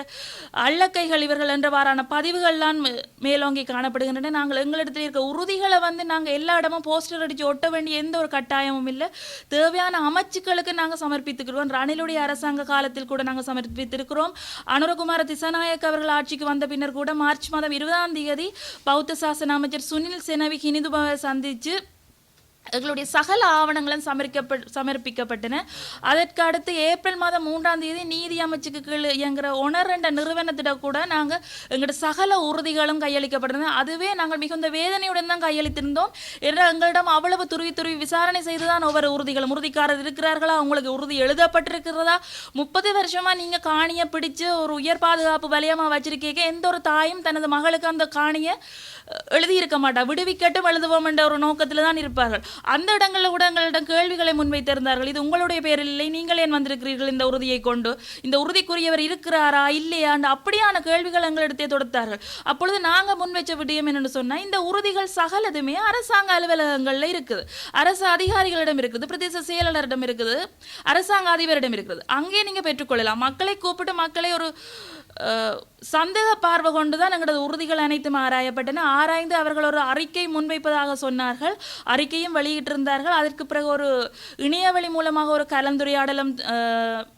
அள்ளக்கைகள் இவர்கள் என்றவாறான பதிவுகள்லாம் மேலோங்கி காணப்படுகின்றன. நாங்கள் எங்களிடத்தில் இருக்க உறுதிகளை வந்து நாங்கள் எல்லா இடமும் போஸ்டர் அடித்து ஒட்ட வேண்டிய எந்த ஒரு கட்டாயமும் இல்லை. தேவையான அமைச்சுக்களுக்கு நாங்கள் சமர்ப்பித்துக்கிறோம். ரணிலுடைய அரசாங்க காலத்தில் கூட நாங்கள் சமர்ப்பித்திருக்கிறோம். அனுரகுமார திசாநாயக்க அவர்கள் ஆட்சிக்கு வந்த பின்னர் கூட மார்ச் மாதம் 20ஆம் தேதி பௌத்த சாசன அமைச்சர் சுனில் செனவி ஹினிதுபாவை சந்தித்து எங்களுடைய சகல ஆவணங்களும் சமர்ப்பிக்கப்பட்டன. அதற்கு அடுத்து ஏப்ரல் மாதம் 3ஆம் தேதி நீதி அமைச்சுக்கு கீழ் இயங்குகிற ஒனர் என்ற நிறுவனத்திட கூட நாங்கள் எங்களோட சகல உறுதிகளும் கையளிக்கப்பட்டன. அதுவே நாங்கள் மிகுந்த வேதனையுடன் தான் கையளித்திருந்தோம். எங்களிடம் அவ்வளவு துருவி விசாரணை செய்துதான் ஒவ்வொரு உறுதிக்காரர் இருக்கிறார்களா, உங்களுக்கு உறுதி எழுதப்பட்டிருக்கிறதா, 30 வருஷமா நீங்கள் காணியை பிடிச்சு ஒரு உயர் பாதுகாப்பு வலயமாக வச்சிருக்கீங்க. எந்த ஒரு தாயும் தனது மகளுக்கு அந்த காணியை எழுதியிருக்க மாட்டா, விடுவிக்கட்டும் எழுதுவோம் என்ற ஒரு நோக்கத்தில் தான் இருப்பார்கள். அந்த இடங்களில் கூட எங்களிடம் கேள்விகளை முன்வைத்திருந்தார்கள். இது உங்களுடைய பேரில் இல்லை, நீங்கள் ஏன் வந்திருக்கிறீர்கள் இந்த உறுதியை கொண்டு, இந்த உறுதிக்குரியவர் இருக்கிறாரா இல்லையா, அப்படியான கேள்விகள் எங்களிடத்தே தொடுத்தார்கள். அப்பொழுது நாங்கள் முன்வைச்ச விடயம் என்னென்னு சொன்னால், இந்த உறுதிகள் சகலதுமே அரசாங்க அலுவலகங்களில் இருக்குது, அரசு அதிகாரிகளிடம் இருக்குது, பிரதேச செயலாளரிடம் இருக்குது, அரசாங்க அதிபரிடம் இருக்குது. அங்கே நீங்கள் பெற்றுக்கொள்ளலாம். மக்களை கூப்பிட்டு மக்களை ஒரு சந்தேக பார்வை கொண்டுதான் எங்களது உறுதிகள் அனைத்தும் ஆராயப்பட்டன. ஆராய்ந்து அவர்கள் ஒரு அறிக்கை முன்வைப்பதாக சொன்னார்கள். அறிக்கையும் வெளியிட்டிருந்தார்கள். அதற்கு பிறகு ஒரு இணையவழி மூலமாக ஒரு கலந்துரையாடலும்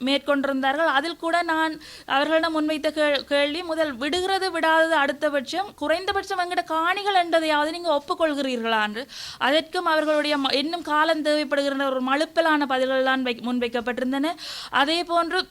மேற்கொண்டிருந்தார்கள். அதில் கூட நான் அவர்களிடம் முன்வைத்த கேள்வி, முதல் விடுகிறது விடாதது அடுத்தபட்சம், குறைந்தபட்சம் எங்கட காணிகள் என்றதையாவது நீங்கள் ஒப்புக்கொள்கிறீர்களா என்று. அதற்கும் அவர்களுடைய இன்னும் காலம் தேவைப்படுகிற ஒரு மழுப்பலான பதில்கள் தான் முன்வைக்கப்பட்டிருந்தன. அதே போன்று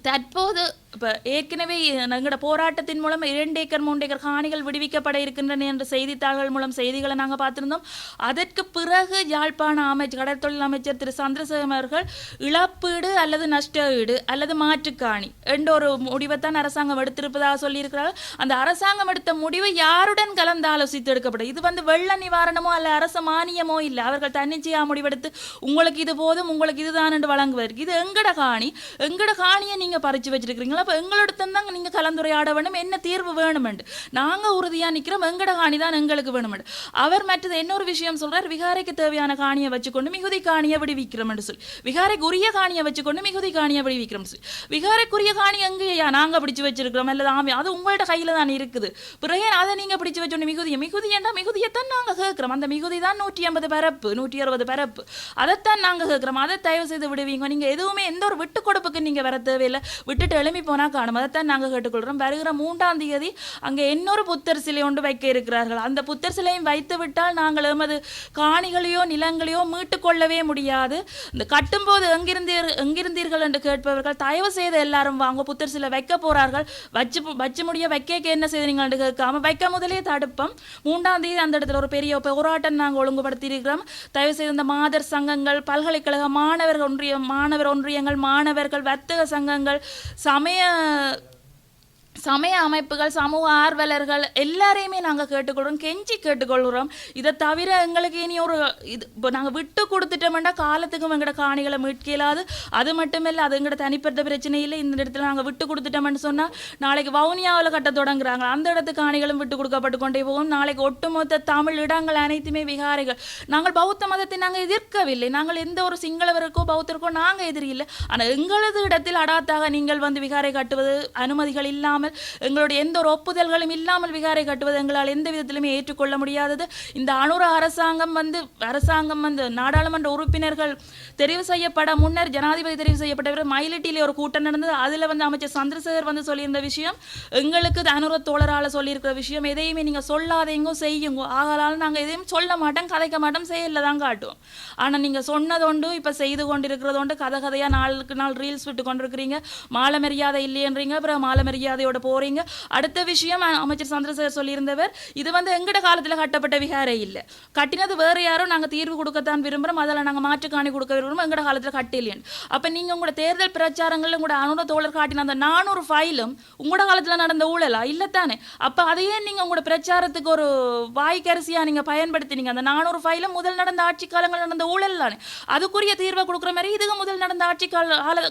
தற்போது இப்போ ஏற்கனவே எங்களோட போராட்டத்தின் மூலம் 2 ஏக்கர் 3 ஏக்கர் காணிகள் விடுவிக்கப்பட இருக்கின்றன என்ற செய்தித்தாள்கள் மூலம் செய்திகளை நாங்கள் பார்த்துருந்தோம். அதற்கு பிறகு யாழ்ப்பாண கடற்தொழில் அமைச்சர் திரு சந்திரசேகர் அவர்கள் இழப்பீடு அல்லது நஷ்ட ஈடு அல்லது மாற்றுக்காணி என்ற ஒரு முடிவைத்தான் அரசாங்கம் எடுத்திருப்பதாக சொல்லியிருக்கிறார்கள். அந்த அரசாங்கம் எடுத்த முடிவு யாருடன் கலந்து ஆலோசித்து எடுக்கப்படும். இது வந்து வெள்ள நிவாரணமோ அல்ல அரச மானியமோ இல்லை. அவர்கள் தன்னிச்சையாக முடிவெடுத்து உங்களுக்கு இது போதும், உங்களுக்கு இதுதான் என்று வழங்குவதற்கு. இது எங்கட காணியை நீங்கள் பறித்து வச்சிருக்கிறீங்களா, அப்போ எங்களோட தாங்க நீங்கள் கலந்துரையாட வேணும், என்ன தீர்வு வேணுமெண்டு. நாங்கள் உறுதியாக நிற்கிறோம், எங்கட காணி தான் எங்களுக்கு வேணுமெண்டு. அவர் மற்றது இன்னொரு விஷயம் சொல்கிறார், விகாரைக்கு தேவையான காணியை வச்சுக்கொண்டு மிகுதி காணியை விடுவிக்கிறோம் என்று சொல்லி, விகாரைக்கு உரிய காணியை வச்சுக்கொண்டு மிகுதி காணியை விடுவிக்கிறோம் சொல்லி. விகாரைக்குரிய காணி எங்கேயா நாங்கள் பிடிச்சி வச்சிருக்கிறோம் அல்லது அது உங்கள்கிட்ட கையில் தான் இருக்குது. பிறகு அதை நீங்கள் பிடிச்சி வச்சோன்னு மிகுதியண்டா மிகுதியைத்தான் நாங்கள் கேட்குறோம். அந்த மிகுதி தான் 150 பரப்பு 160 பரப்பு, அதைத்தான் நாங்கள் கேட்குறோம். அதை தயவு செய்து விடுவீங்க. நீங்கள் எதுவுமே எந்த ஒரு விட்டு கொடுப்புக்கு நீங்கள் வர தேவையில்லை. விட்டுட்டு எழுப்பி போனா காணும். அதைத்தான் நாங்கள் கேட்டுக்கொள்கிறோம். வருகிற 3ஆம் தேதி அங்கே இன்னொரு புத்தர் சிலை ஒன்று வைக்க இருக்கிறார்கள். அந்த புத்தர் சிலையும் வைத்து விட்டால் நாங்கள் எமது காணிகளையோ நிலங்களையோ மீட்டுக் கொள்ளவே முடியாது. இந்த கட்டும்போது எங்கிருந்தீர்கள் என்று கேட்பவர்கள் தயவு செய்து எல்லாரும் வாங்க, புத்தர் சிலை வைக்க போறார்கள், வச்சு முடிய வைக்க என்ன செய்தீங்க என்று கேட்காம வைக்க முதலே தடுப்போம். 3ஆம் தேதி அந்த இடத்துல ஒரு பெரிய போராட்டம் நாங்கள் ஒழுங்குபடுத்தி இருக்கிறோம். தயவு செய்து இந்த மாதர் சங்கங்கள், பல்கலைக்கழக மாணவர் ஒன்றியங்கள், மாணவர்கள், வர்த்தக சங்கங்கள், சமய அமைப்புகள், சமூக ஆர்வலர்கள் எல்லாரையுமே நாங்கள் கேட்டுக்கொள்கிறோம், கெஞ்சி கேட்டுக்கொள்கிறோம். இதை தவிர எங்களுக்கு இனி ஒரு இது இப்போ நாங்கள் விட்டு கொடுத்துட்டோம்னா காலத்துக்கும் எங்களோட காணிகளை மீட்க இயலாது. அது மட்டும் இல்லை, அது எங்களோட தனிப்பட்ட பிரச்சனை இல்லை. இந்த இடத்துல நாங்கள் விட்டு கொடுத்துட்டோம்னு சொன்னால் நாளைக்கு வவுனியாவில் கட்ட தொடங்குறாங்க, அந்த இடத்து காணிகளும் விட்டு கொடுக்கப்பட்டு கொண்டே போகும். நாளைக்கு ஒட்டுமொத்த தமிழ் இடங்கள் அனைத்துமே விகாரைகள். நாங்கள் பௌத்த மதத்தை நாங்கள் எதிர்க்கவில்லை, நாங்கள் எந்த ஒரு சிங்களவருக்கோ பௌத்தருக்கோ நாங்கள் எதிரில்லை. ஆனால் எங்களது இடத்தில் அடாத்தாக நீங்கள் வந்து விகாரை கட்டுவது, அனுமதிகள் இல்லாமல், எங்களுடைய எந்த ஒரு ஒப்புதல்களும் இல்லாமல் விகாரை கட்டுவது எங்களால் எந்த விதத்திலுமே ஏற்றுக்கொள்ள முடியாதது. இந்த அனுர அரசாங்கம் வந்து நாடாளுமன்ற உறுப்பினர்கள் தெரிவு செய்யப்பட முன்னர், ஜனாதிபதி தெரிவு செய்யப்பட்ட மயிலிட்டியிலே ஒரு கூட்டம் நடந்தது. அதில் வந்து அமைச்சர் சந்திரசேகர் வந்து சொல்லியிருந்த விஷயம், எங்களுக்கு அனுர தோழரால் சொல்லியிருக்கிற விஷயம், எதையுமே நீங்கள் சொல்லாதீங்கோ செய்யுங்கோ, ஆகலால் நாங்கள் எதையும் சொல்ல மாட்டோம், கதைக்க மாட்டோம், செயலில் தான் காட்டுவோம். ஆனால் நீங்கள் சொன்னதொண்டு இப்போ செய்து கொண்டிருக்கிறதோண்டு கதையாக நாளுக்கு நாள் ரீல்ஸ் விட்டு கொண்டிருக்கிறீங்க. மாலை மரியாதை இல்லையன்றீங்க, அப்புறம் மாலை மரியாதையோட போறீங்க. அடுத்த விஷயம் அமைச்சர் சந்திரசேகர் சொல்லியிருந்தவர், இது வந்து எங்கட காலத்தில் கட்டப்பட்ட விகாரை இல்லை, கட்டினது வேறு யாரும், நாங்கள் தீர்வு கொடுக்கத்தான் விரும்புகிறோம், அதில் நாங்கள் மாற்றுக்காணி கொடுக்க விரும்புகிறோம், எங்கட காலத்தில் கட்டில்லைன்னு. அப்போ நீங்கள் உங்களோட தேர்தல் பிரச்சாரங்களில் உங்களோட அனுர தோழர் காட்டின அந்த 400 ஃபைலும் உங்களோட காலத்தில் நடந்த ஊழலா இல்லைத்தானே? அப்போ அதையே நீங்கள் உங்களோட பிரச்சாரத்துக்கு ஒரு வாய்க்கரிசியாக நீங்கள் பயன்படுத்தினீங்க. அந்த 400 ஃபைலும் முதல் நடந்த ஆட்சி காலங்கள் நடந்த ஊழல் தானே, அதுக்குரிய தீர்வை கொடுக்குற மாதிரி இதுக்கு முதல் நடந்த ஆட்சி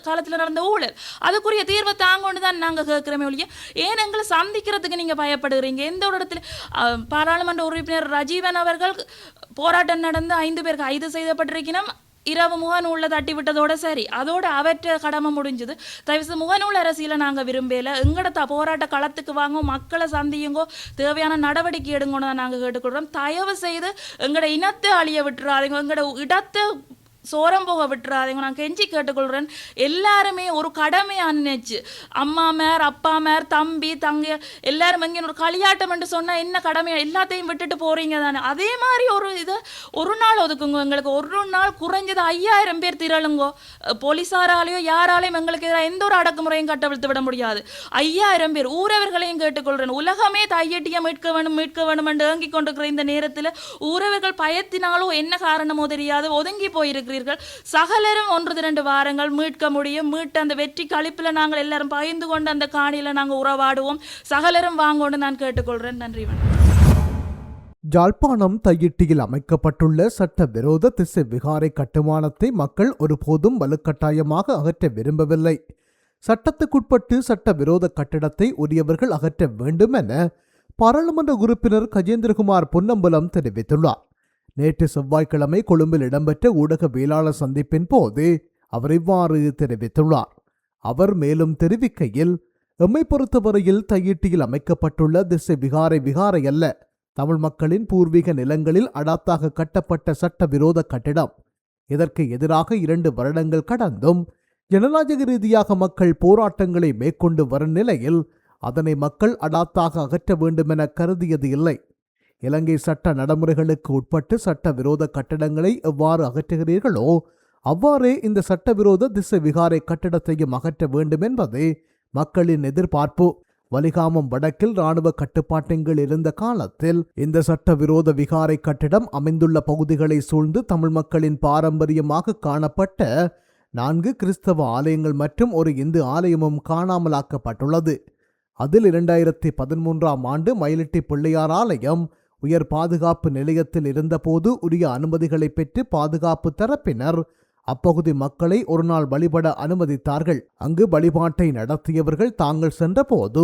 காலத்தில் நடந்த ஊழல், அதுக்குரிய தீர்வை தாங்கொண்டு தான் நாங்கள் கேட்குறோமே ஒழிய ஏன் எங்களை சந்திக்கிறதுக்கு நீங்க பயப்படுகிறீங்க? எந்த ஒரு இடத்துல பாராளுமன்ற உறுப்பினர் ரஜீவன் அவர்கள் போராட்டம் நடந்து 5 பேர் கைது செய்யப்பட்டிருக்கணும். இரவு முகநூல்ல தட்டி விட்டதோட சரி, அதோட அவற்ற கடமை முடிஞ்சது. தயவுசெய்து முகநூல் அரசியலை நாங்கள் விரும்பல. எங்கட போராட்ட களத்துக்கு வாங்க, மக்களை சந்தியுங்கோ, தேவையான நடவடிக்கை எடுங்கன்னு தான் நாங்கள் கேட்டுக்கொள்கிறோம். தயவு செய்து எங்கட இனத்தை அழிய விட்டுறாதீங்க, எங்கட இடத்தை சோரம் போக விட்டுறாதீங்க. நான் கெஞ்சி கேட்டுக்கொள்கிறேன். எல்லாருமே ஒரு கடமையாக நினைச்சு, அம்மா மேர், அப்பா மேர், தம்பி தங்க எல்லாரும் இங்கே ஒரு களியாட்டம் என்று சொன்னால் என்ன கடமை, எல்லாத்தையும் விட்டுட்டு போறீங்க தானே. அதே மாதிரி ஒரு இதை ஒரு நாள் ஒதுக்குங்க. எங்களுக்கு ஒரு நாள் குறைஞ்சது 5000 பேர் திரளுங்கோ. போலீஸாராலேயோ யாராலையும் எங்களுக்கு எதிராக எந்த ஒரு அடக்குமுறையும் கட்டவிழ்த்து விட முடியாது. 5000 பேர் ஊரவர்களையும் கேட்டுக்கொள்கிறேன். உலகமே தையட்டியை மீட்க வேண்டும் என்று ஏங்கி கொண்டிருக்கிற இந்த நேரத்தில் ஊரவர்கள் பயத்தினாலோ என்ன காரணமோ தெரியாது ஒதுங்கி போயிருக்கு. சகலரும் 1-2 வாரங்கள் மீட்க முடியும். மீட்டு அந்த வெற்றி கழிப்பில் நாங்கள் எல்லாரும் பகிர்ந்து கொண்டு அந்த காணியில் நாங்கள் உறவாடுவோம். சகலரும் வாங்கோன்னு நான் கேட்டுக்கொள்கிறேன். நன்றி. யாழ்ப்பாணம் தையிட்டியில் அமைக்கப்பட்டுள்ள சட்ட விரோத திசை விகாரை கட்டுமானத்தை மக்கள் ஒருபோதும் வலுக்கட்டாயமாக அகற்ற விரும்பவில்லை. சட்டத்துக்குட்பட்டு சட்ட விரோத கட்டிடத்தை உரியவர்கள் அகற்ற வேண்டும் என பாராளுமன்ற உறுப்பினர் கஜேந்திரகுமார் பொன்னம்பலம் தெரிவித்துள்ளார். நேற்று செவ்வாய்க்கிழமை கொழும்பில் இடம்பெற்ற ஊடகவியலாளர் சந்திப்பின் போது அவர் இவ்வாறு தெரிவித்துள்ளார். அவர் மேலும் தெரிவிக்கையில், எம்மை பொறுத்தவரையில் தையிட்டியில் அமைக்கப்பட்டுள்ள திசை விகாரை அல்ல, தமிழ் மக்களின் பூர்வீக நிலங்களில் அடாத்தாக கட்டப்பட்ட சட்ட விரோத கட்டிடம். இதற்கு எதிராக 2 வருடங்கள் கடந்தும் ஜனநாயக ரீதியாக மக்கள் போராட்டங்களை மேற்கொண்டு வரும் நிலையில் அதனை மக்கள் அடாத்தாக அகற்ற வேண்டுமென கருதியது இல்லை. இலங்கை சட்ட நடைமுறைகளுக்கு உட்பட்டு சட்ட விரோத கட்டடங்களை எவ்வாறு அகற்றுகிறீர்களோ அவ்வாறே இந்த சட்டவிரோத திசை விகாரை கட்டிடத்தையும் அகற்ற வேண்டும் என்பதே மக்களின் எதிர்பார்ப்பு. வலிகாமம் வடக்கில் இராணுவ கட்டுப்பாட்டின் இருந்த காலத்தில் இந்த சட்டவிரோத விகாரை கட்டிடம் அமைந்துள்ள பகுதிகளை சூழ்ந்து தமிழ் மக்களின் பாரம்பரியமாக காணப்பட்ட 4 கிறிஸ்தவ ஆலயங்கள் மற்றும் ஒரு இந்து ஆலயமும் காணாமலாக்கப்பட்டுள்ளது. அதில் 2013ஆம் ஆண்டு மயிலிட்டி பிள்ளையார் ஆலயம் உயர் பாதுகாப்பு நிலையத்தில் இருந்தபோது உரிய அனுமதிகளை பெற்று பாதுகாப்பு தரப்பினர் அப்பகுதி மக்களை ஒரு நாள் வழிபட அனுமதித்தார்கள். அங்கு வழிபாட்டை நடத்தியவர்கள் தாங்கள் சென்றபோது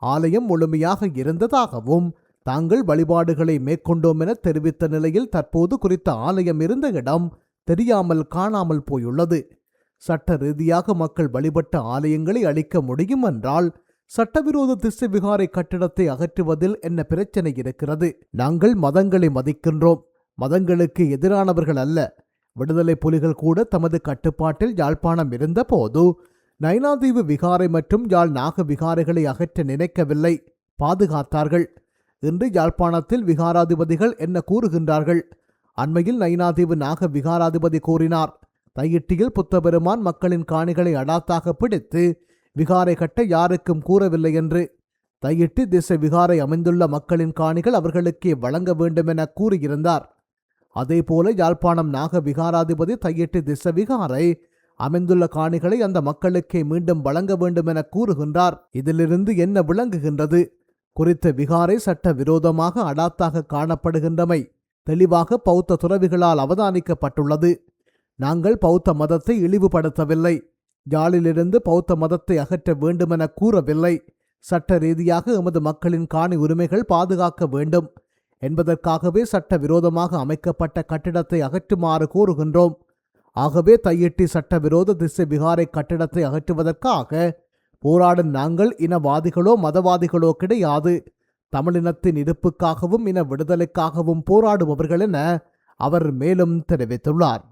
ஆலயம் முழுமையாக இருந்ததாகவும் தாங்கள் வழிபாடுகளை மேற்கொண்டோம் என தெரிவித்த நிலையில் தற்போது குறித்த ஆலயம் இருந்த இடம் தெரியாமல் காணாமல் போயுள்ளது. சட்ட ரீதியாக மக்கள் வழிபட்ட ஆலயங்களை அழிக்க முடியும் என்றால் சட்டவிரோத திசை விகாரை கட்டிடத்தை அகற்றுவதில் என்ன பிரச்சனை இருக்கிறது? நாங்கள் மதங்களை மதிக்கின்றோம், மதங்களுக்கு எதிரானவர்கள் அல்ல. விடுதலை புலிகள் கூட தமது கட்டுப்பாட்டில் யாழ்ப்பாணம் இருந்த போது நைனாதீவு விகாரை மற்றும் யாழ் நாக விகாரைகளை அகற்ற நினைக்கவில்லை, பாதுகாத்தார்கள். இன்று யாழ்ப்பாணத்தில் விகாராதிபதிகள் என்ன கூறுகின்றார்கள்? அண்மையில் நைனாதீவு நாக விகாராதிபதி கூறினார், தையிட்டியில் புத்தபெருமான் மக்களின் காணிகளை அடாத்தாக பிடித்து விகாரை கட்ட யாருக்கும் கூறவில்லை என்று. தையிட்டி திசை விகாரை அமைந்துள்ள மக்களின் காணிகள் அவர்களுக்கே வழங்க வேண்டும் என கூறியிருந்தார். அதேபோல யாழ்ப்பாணம் நாக விகாராதிபதி தையிட்டி திசை விகாரை அமைந்துள்ள காணிகளை அந்த மக்களுக்கே மீண்டும் வழங்க வேண்டும் என கூறுகின்றார். இதிலிருந்து என்ன விளங்குகின்றது? குறித்த விகாரை சட்ட விரோதமாக அடாத்தாக காணப்படுகின்றமை தெளிவாக பௌத்த துறவிகளால் அவதானிக்கப்பட்டுள்ளது. நாங்கள் பௌத்த மதத்தை இழிவுபடுத்தவில்லை, யாழிலிருந்து பௌத்த மதத்தை அகற்ற வேண்டுமென கூறவில்லை. சட்ட ரீதியாக எமது மக்களின் காணி உரிமைகள் பாதுகாக்க வேண்டும் என்பதற்காகவே சட்ட விரோதமாக அமைக்கப்பட்ட கட்டிடத்தை அகற்றுமாறு கூறுகின்றோம். ஆகவே தையிட்டி சட்டவிரோத திசை விகாரை கட்டிடத்தை அகற்றுவதற்காக போராடும் நாங்கள் இனவாதிகளோ மதவாதிகளோ கிடையாது. தமிழினத்தின் இருப்புக்காகவும் இன விடுதலைக்காகவும் போராடுபவர்கள் என அவர் மேலும் தெரிவித்துள்ளார்.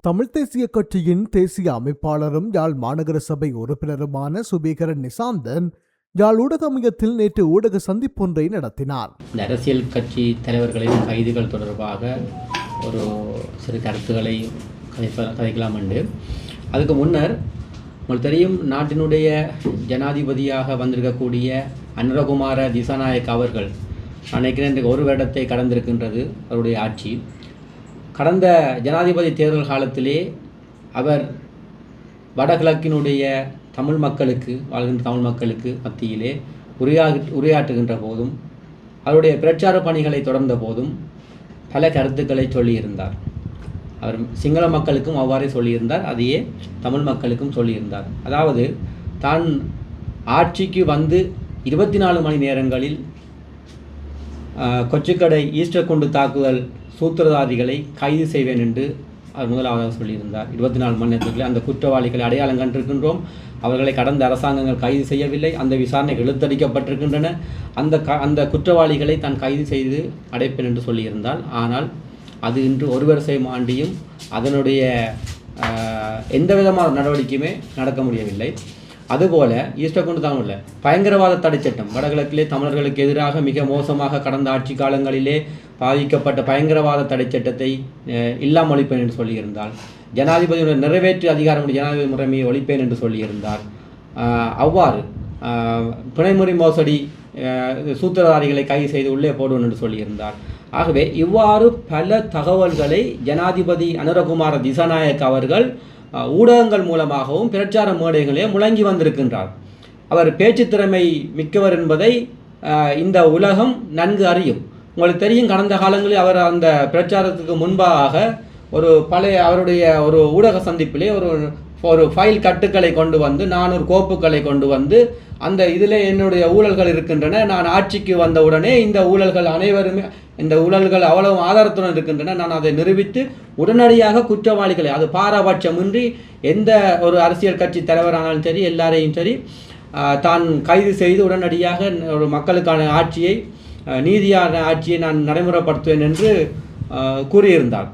தமிழ்த் தேசிய கட்சியின் தேசிய அமைப்பாளரும் யாழ் மாநகர சபை உறுப்பினருமான சுபீகரன் நிசாந்தன் யாழ் ஊடக மையத்தில் நேற்று ஊடக சந்திப்பொன்றை நடத்தினார். அரசியல் கட்சி தலைவர்களின் கைதுகள் தொடர்பாக ஒரு சிறு கருத்துக்களை கதைக்கலாம் என்று. அதுக்கு முன்னர் உங்களுக்கு தெரியும், நாட்டினுடைய ஜனாதிபதியாக வந்திருக்கக்கூடிய அனுரகுமார திசாநாயக் அவர்கள் நினைக்கிறேன் இன்றைக்கு ஒரு வருடத்தை கடந்திருக்கின்றது அவருடைய ஆட்சி. கடந்த ஜனாதிபதி தேர்தல் காலத்திலே அவர் வடகிழக்கினுடைய தமிழ் மக்களுக்கு, வாழ்கின்ற தமிழ் மக்களுக்கு மத்தியிலே உரையாற்றுகின்ற போதும் அவருடைய பிரச்சார பணிகளை தொடர்ந்த போதும் பல கருத்துக்களை சொல்லியிருந்தார். அவர் சிங்கள மக்களுக்கும் அவ்வாறே சொல்லியிருந்தார், அதையே தமிழ் மக்களுக்கும் சொல்லியிருந்தார். அதாவது தான் ஆட்சிக்கு வந்து 24 மணி நேரங்களில் கொச்சிக்கடை ஈஸ்டர் குண்டு தாக்குதல் சூத்திரதாரிகளை கைது செய்வேன் என்று அவர் முதலாவதாக சொல்லியிருந்தார். 24 மணி நேரத்துக்குள்ளே அந்த குற்றவாளிகளை அடையாளம் கண்டிருக்கின்றோம், அவர்களை கடந்த அரசாங்கங்கள் கைது செய்யவில்லை, அந்த விசாரணைகள் இழுத்தடிக்கப்பட்டிருக்கின்றன, அந்த குற்றவாளிகளை தான் கைது செய்து அடைப்பேன் என்று சொல்லியிருந்தால், ஆனால் அது இன்று ஒரு வருஷம் ஆண்டியும் அதனுடைய எந்த விதமான நடவடிக்கையுமே நடக்க முடியவில்லை. அதுபோல ஈஸ்டர் குண்டு தாக்குதல் பயங்கரவாத தடை சட்டம், வடகிழக்கிலே தமிழர்களுக்கு எதிராக மிக மோசமாக கடந்த ஆட்சி காலங்களிலே பாதிக்கப்பட்ட பயங்கரவாத தடை சட்டத்தை இல்லாமல் ஒழிப்பேன் என்று சொல்லியிருந்தால், ஜனாதிபதியுடைய நிறைவேற்று அதிகாரமுடைய ஜனாதிபதி முறைமையை ஒழிப்பேன் என்று சொல்லியிருந்தார். அவ்வாறு பிணைமுறை மோசடி சூத்திரதாரிகளை கைது செய்து உள்ளே போடுவேன் என்று சொல்லியிருந்தார். ஆகவே இவ்வாறு பல தகவல்களை ஜனாதிபதி அனுரகுமார திசாநாயக் அவர்கள் ஊடகங்கள் மூலமாகவும் பிரச்சார மேடைகளே முழங்கி வந்திருக்கின்றார். அவர் பேச்சு திறமை மிக்கவர் என்பதை இந்த உலகம் நன்கு அறியும். உங்களுக்கு தெரியும், கடந்த காலங்களில் அவர் அந்த பிரச்சாரத்துக்கு முன்பாக ஒரு பழைய அவருடைய ஒரு ஊடக சந்திப்பிலே ஒரு ஃபைல் கட்டுக்களை கொண்டு வந்து 400 கோப்புகளை கொண்டு வந்து அந்த இதில் என்னுடைய ஊழல்கள் இருக்கின்றன, நான் ஆட்சிக்கு வந்த உடனே இந்த ஊழல்கள் அனைவருமே இந்த ஊழல்கள் அவ்வளவு ஆதாரத்துடன் இருக்கின்றன, நான் அதை நிரூபித்து உடனடியாக குற்றவாளிகளை, அது பாரபட்சமின்றி எந்த ஒரு அரசியல் கட்சி தலைவரானாலும் சரி எல்லாரையும் சரி தான் கைது செய்து உடனடியாக ஒரு மக்களுக்கான ஆட்சியை, நீதியான ஆட்சியை நான் நடைமுறைப்படுத்துவேன் என்று கூறியிருந்தார்.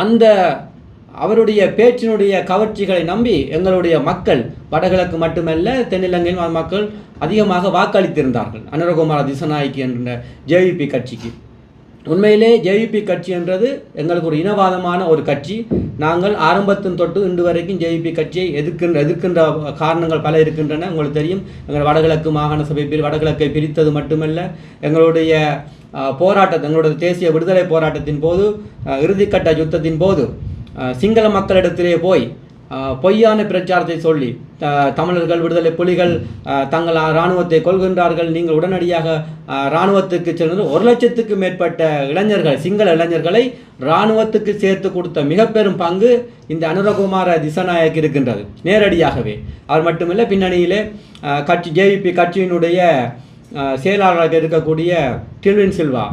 அந்த அவருடைய பேச்சினுடைய கவர்ச்சிகளை நம்பி எங்களுடைய மக்கள் வடகிழக்கு மட்டுமல்ல தென்னிலங்கையில் மக்கள் அதிகமாக வாக்களித்திருந்தார்கள் அனுரகுமார திசாநாயக் என்ற ஜேவிபி கட்சிக்கு. உண்மையிலே ஜேவிபி கட்சி என்றது எங்களுக்கு ஒரு இனவாதமான ஒரு கட்சி. நாங்கள் ஆரம்பத்தின் தொட்டு இன்று வரைக்கும் ஜேவிபி கட்சியை எதிர்க்கின்ற காரணங்கள் பல இருக்கின்றன. உங்களுக்கு தெரியும், எங்கள் வடகிழக்கு மாகாண சபை வடகிழக்கை பிரித்தது மட்டுமல்ல, எங்களுடைய போராட்டத்தை, எங்களுடைய தேசிய விடுதலை போராட்டத்தின் போது, இறுதிக்கட்ட யுத்தத்தின் போது சிங்கள மக்களிடத்திலே போய் பொய்யான பிரச்சாரத்தை சொல்லி தமிழர்கள், விடுதலை புலிகள் தங்கள் இராணுவத்தை கொள்கின்றார்கள், நீங்கள் உடனடியாக இராணுவத்துக்கு சென்று 1 லட்சத்துக்கு மேற்பட்ட இளைஞர்கள், சிங்கள இளைஞர்களை இராணுவத்துக்கு சேர்த்து கொடுத்த மிக பெரும் பங்கு இந்த அனுரகுமார திசாநாயக் இருக்கின்றது நேரடியாகவே. அவர் மட்டுமில்லை, பின்னணியிலே ஜேவிபி கட்சியினுடைய செயலாளராக இருக்கக்கூடிய டில்வின் சில்வா,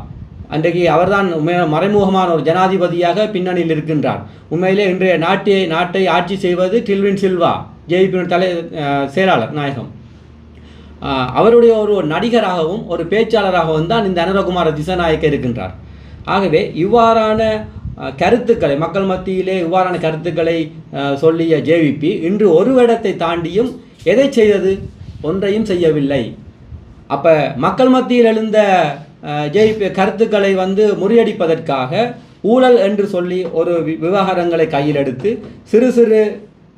அன்றைக்கு அவர்தான் மறைமுகமான ஒரு ஜனாதிபதியாக பின்னணியில் இருக்கின்றார். உண்மையிலே இன்றைய நாட்டை ஆட்சி செய்வது டில்வின் சில்வா, ஜேவிபி செயலாளர் நாயகம். அவருடைய ஒரு நடிகராகவும் ஒரு பேச்சாளராகவும் தான் இந்த அனுரகுமார திசாநாயக் இருக்கின்றார். ஆகவே இவ்வாறான கருத்துக்களை மக்கள் மத்தியிலே இவ்வாறான கருத்துக்களை சொல்லிய ஜேவிபி இன்று ஒரு இடத்தை தாண்டியும் எதை செய்தது? ஒன்றையும் செய்யவில்லை. அப்போ மக்கள் மத்தியில் எழுந்த ஜேவிபி கருத்துக்களை முறியடிப்பதற்காக ஊழல் என்று சொல்லி ஒரு விவகாரங்களை கையில் எடுத்து சிறு சிறு